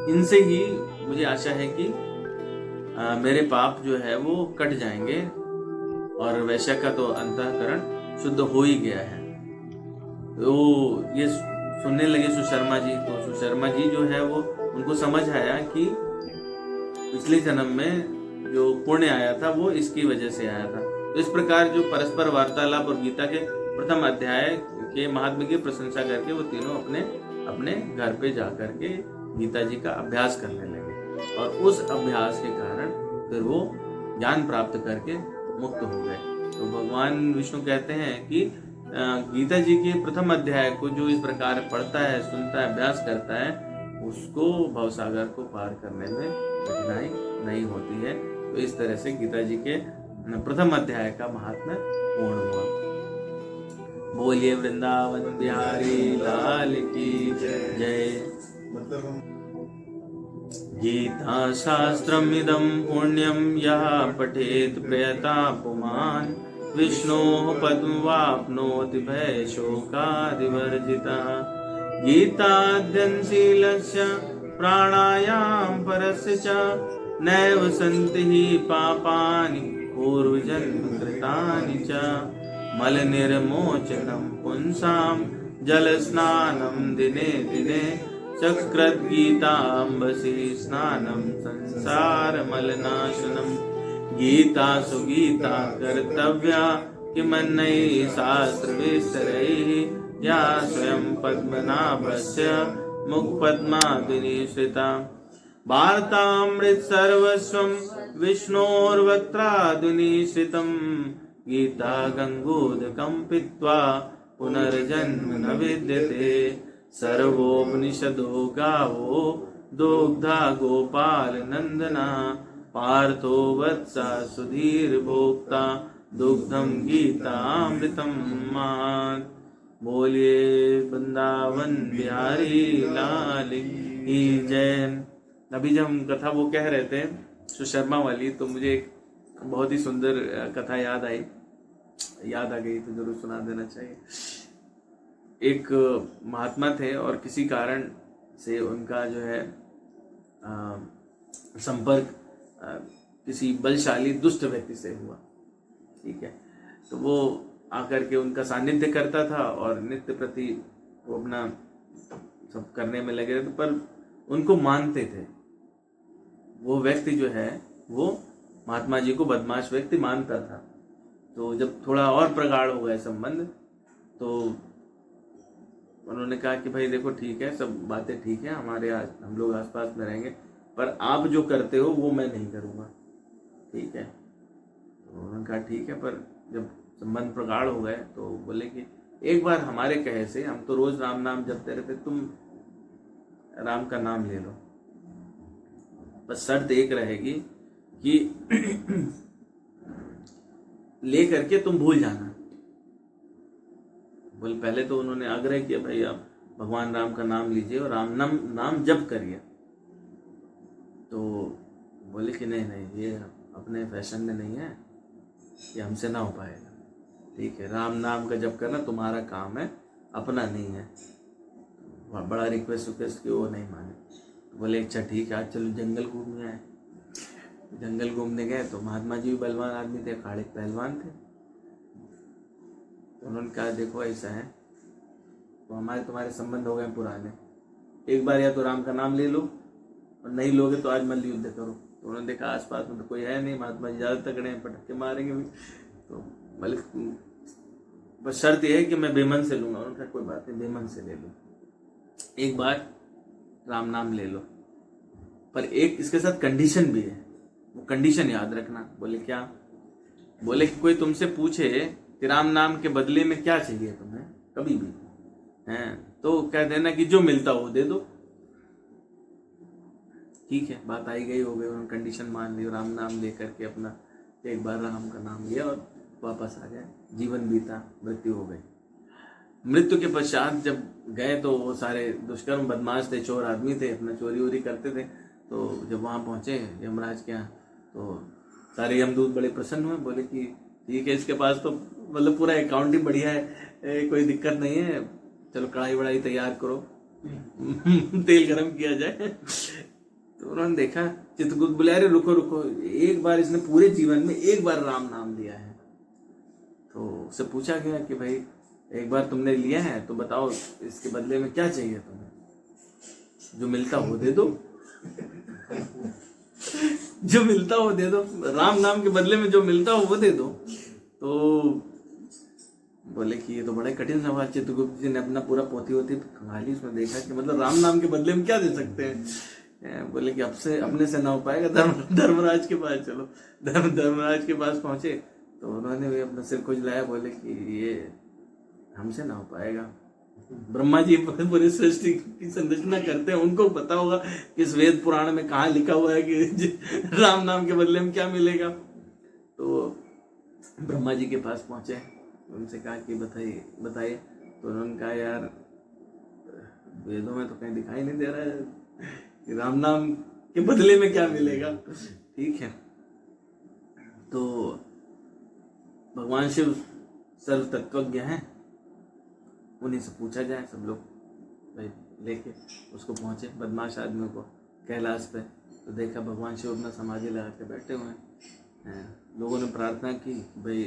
इनसे ही मुझे आशा है कि मेरे पाप जो है वो कट जाएंगे और वैश्या का तो अंतःकरण शुद्ध हो ही गया है। तो ये सुनने लगे सुशर्मा जी। तो सुशर्मा जी जो है वो उनको समझ आया कि पिछले जन्म में जो पुण्य आया था वो इसकी वजह से आया था। तो इस प्रकार जो परस्पर वार्तालाप और गीता के प्रथम अध्याय के महात्म्य की प्रशंसा करके वो तीनों अपने अपने घर पे जा करके गीता जी का अभ्यास करने लगे और उस अभ्यास के कारण फिर वो ज्ञान प्राप्त करके मुक्त हो गए। तो भगवान विष्णु कहते हैं कि गीता जी के प्रथम अध्याय को जो इस प्रकार पढ़ता है, सुनता है, अभ्यास करता है, उसको भवसागर को पार करने में कठिनाई नहीं होती है। तो इस तरह से गीता जी के प्रथम अध्याय का महात्म्य पूर्ण हुआ। बोलिए वृंदावन बिहारी लाल की जय। गीता शास्त्रमिदं पुण्यं यः पठेत् प्रयता पुमान् विष्णोः पद्मवाप्नोति भयशोकादिवर्जितः। गीताध्ययनशीलस्य प्राणायाम परस्य च नैव सन्ति हि पापानि पूर्वजन्म कृतानि च। मलनिर्मोचनं पुंसां जलस्नानं दिने दिने चक्रद्गीताम्बसि स्नानं संसारमलनाशनं। गीता सुगीता कर्तव्या किमन्यैः शास्त्रविस्तरैः या स्वयं पद्मनाभस्य मुखपद्मादिनिश्रिता। वार्तामृत सर्वस्वं विष्णोर्वक्त्रादिनिश्रितं। गीता गंगोदकं पीत्वा पुनर्जन्म न विद्यते। सर्वोपनिषदो गावो दुग्धा गोपाल नंदना। पार्थो वत्सा सुधीर भोक्ता दुग्धम गीतामृतम मात। बोलिए वृंदावन बिहारी लाल की जय। अभी जब हम कथा वो कह रहे थे सुशर्मा वाली, तो मुझे एक बहुत ही सुंदर कथा याद आ गई, तो जरूर सुना देना चाहिए। एक महात्मा थे और किसी कारण से उनका जो है संपर्क किसी बलशाली दुष्ट व्यक्ति से हुआ। ठीक है, तो वो आकर के उनका सानिध्य करता था और नित्य प्रति वो अपना सब करने में लगे रहते, पर उनको मानते थे। वो व्यक्ति जो है वो महात्मा जी को बदमाश व्यक्ति मानता था। तो जब थोड़ा और प्रगाढ़ हो गया संबंध, तो उन्होंने कहा कि भाई देखो ठीक है, सब बातें ठीक है, हम लोग आसपास में रहेंगे, पर आप जो करते हो वो मैं नहीं करूँगा। ठीक है, तो उन्होंने कहा ठीक है, पर जब संबंध प्रगाढ़ हो गए तो बोले कि एक बार हमारे कहे से, हम तो रोज राम नाम जपते रहते, तुम राम का नाम ले लो, बस शर्त एक रहेगी कि ले करके तुम भूल जाना। बोले पहले तो उन्होंने आग्रह किया भाई आप भगवान राम का नाम लीजिए और नाम जप करिए। तो बोले कि नहीं, ये अपने फैशन में नहीं है, ये हमसे ना हो पाएगा। ठीक है, राम नाम का जप करना तुम्हारा काम है, अपना नहीं है। बड़ा रिक्वेस्ट कि वो नहीं माने। तो बोले अच्छा ठीक है, आज चलो जंगल घूमने आए। जंगल घूमने गए तो महात्मा जी भी बलवान आदमी थे, अखाड़े पहलवान थे। तो उन्होंने कहा देखो ऐसा है, तो हमारे तुम्हारे संबंध हो गए पुराने, एक बार या तो राम का नाम ले लो और नहीं लोगे तो आज मल्ल युद्ध करो। तो उन्होंने देखा आसपास में तो कोई है नहीं, महात्मा जी ज़्यादा तगड़े हैं, पटक के मारेंगे भी। तो बोले बस शर्त यह है कि मैं बेमन से लूंगा। उन्होंने कहा कोई बात नहीं, बेमन से ले लो, एक बार राम नाम ले लो, पर एक इसके साथ कंडीशन भी है, वो कंडीशन याद रखना। बोले क्या? बोले कि कोई तुमसे पूछे कि राम नाम के बदले में क्या चाहिए तुम्हें, कभी भी हैं, तो कह देना कि जो मिलता हो दे दो। ठीक है, बात आई गई हो गई, उन्होंने कंडीशन मान ली, राम नाम लेकर के अपना एक बार राम का नाम लिया और वापस आ गए। जीवन बीता, मृत्यु हो गई। मृत्यु के पश्चात जब गए तो वो सारे दुष्कर्म बदमाश थे, चोर आदमी थे, अपना चोरी वोरी करते थे। तो जब वहाँ पहुँचे यमराज के यहाँ, तो सारे यमदूत बड़े प्रसन्न हुए, बोले कि ठीक है, इसके पास तो मतलब पूरा अकाउंट ही बढ़िया है, कोई दिक्कत नहीं है, चलो कढ़ाई वढ़ाई तैयार करो, तेल गरम किया जाए। तो उन्होंने देखा, चित्रगुप्त बोले अरे रुको रुको, एक बार इसने पूरे जीवन में एक बार राम नाम लिया है। तो उससे पूछा गया कि भाई एक बार तुमने लिया है तो बताओ इसके बदले में क्या चाहिए तुम्हें, जो मिलता हो दे दो। जो मिलता हो दे दो, राम नाम के बदले में जो मिलता हो वो दे दो। तो बोले कि ये तो बड़ा कठिन सवाल। चित्रगुप्त जी ने अपना पूरा पोथी होती खंगाली, उसमें देखा कि मतलब राम नाम के बदले में क्या दे सकते हैं। बोले कि अपने से ना हो पाएगा, धर्मराज के पास चलो। धर्मराज के पास पहुंचे तो उन्होंने भी अपना सिर खुजलाया, बोले कि ये हमसे ना हो पाएगा। ब्रह्मा जी पूरी सृष्टि की संरचना करते हैं, उनको पता होगा इस वेद पुराण में कहाँ लिखा हुआ है कि राम नाम के बदले में क्या मिलेगा। तो ब्रह्मा जी के पास पहुंचे, उनसे कहा कि बताइए। तो उन्होंने कहा यार वेदों में तो कहीं दिखाई नहीं दे रहा है कि राम नाम कि बदले में क्या मिलेगा। ठीक है, तो भगवान शिव सर्व तत्वज्ञ हैं, उन्हीं से पूछा जाए। सब लोग भाई लेके उसको पहुंचे, बदमाश आदमी को कैलाश पे, तो देखा भगवान शिव अपना समाधि लगा के बैठे हुए हैं। लोगों ने प्रार्थना की, भाई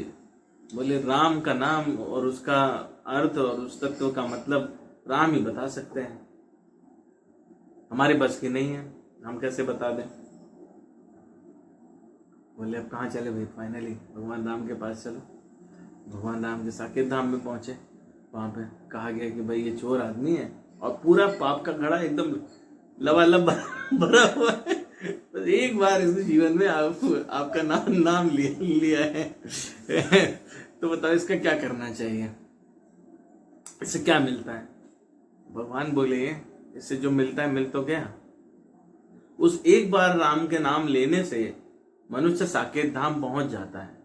बोले राम का नाम और उसका अर्थ और उस तत्व का मतलब राम ही बता सकते हैं, हमारे बस की नहीं है, हम कैसे बता दें। बोले अब कहाँ चले भाई, फाइनली भगवान राम के पास चलो। भगवान राम के साकेत धाम में पहुंचे। वहां पे कहा गया कि भाई ये चोर आदमी है और पूरा पाप का घड़ा एकदम लबालब भरा हुआ है, बस एक बार इसके जीवन में आपका नाम लिया है तो बताओ इसका क्या करना चाहिए, इससे क्या मिलता है। भगवान बोले इससे जो मिलता है मिल तो गया, उस एक बार राम के नाम लेने से मनुष्य साकेत धाम पहुंच जाता है,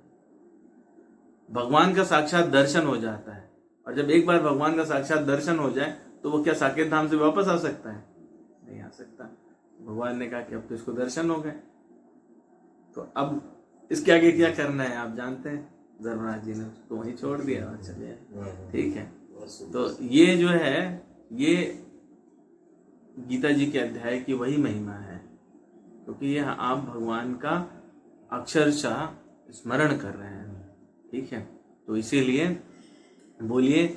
भगवान का साक्षात दर्शन हो जाता है। और जब एक बार भगवान का साक्षात दर्शन हो जाए तो वो क्या साकेत धाम से वापस आ सकता है? नहीं आ सकता। भगवान ने कहा कि अब तो इसको दर्शन हो गए, तो अब इसके आगे क्या करना है आप जानते हैं। धर्मराज जी ने उसको वहीं छोड़ दिया और चले आए। ठीक है, तो ये जो है ये गीता जी के अध्याय की वही महिमा है, क्योंकि ये आप भगवान का अक्षरशः स्मरण कर रहे हैं। ठीक है, तो इसीलिए बोलिए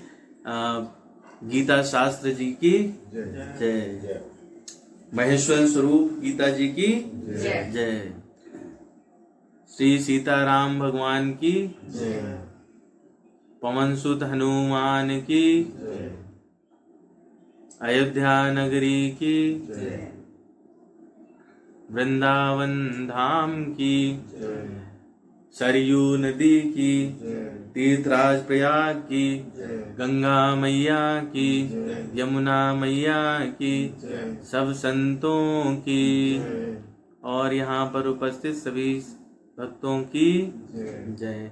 गीता शास्त्र जी की जय, महेश्वर स्वरूप गीता जी की जय, श्री सीताराम भगवान की जय, पवन सुत हनुमान की जय, अयोध्या नगरी की जय, वृंदावन धाम की जय, सरयू नदी की, तीर्थराज प्रयाग की, गंगा मैया की, यमुना मैया की, सब संतों की और यहाँ पर उपस्थित सभी भक्तों की जय।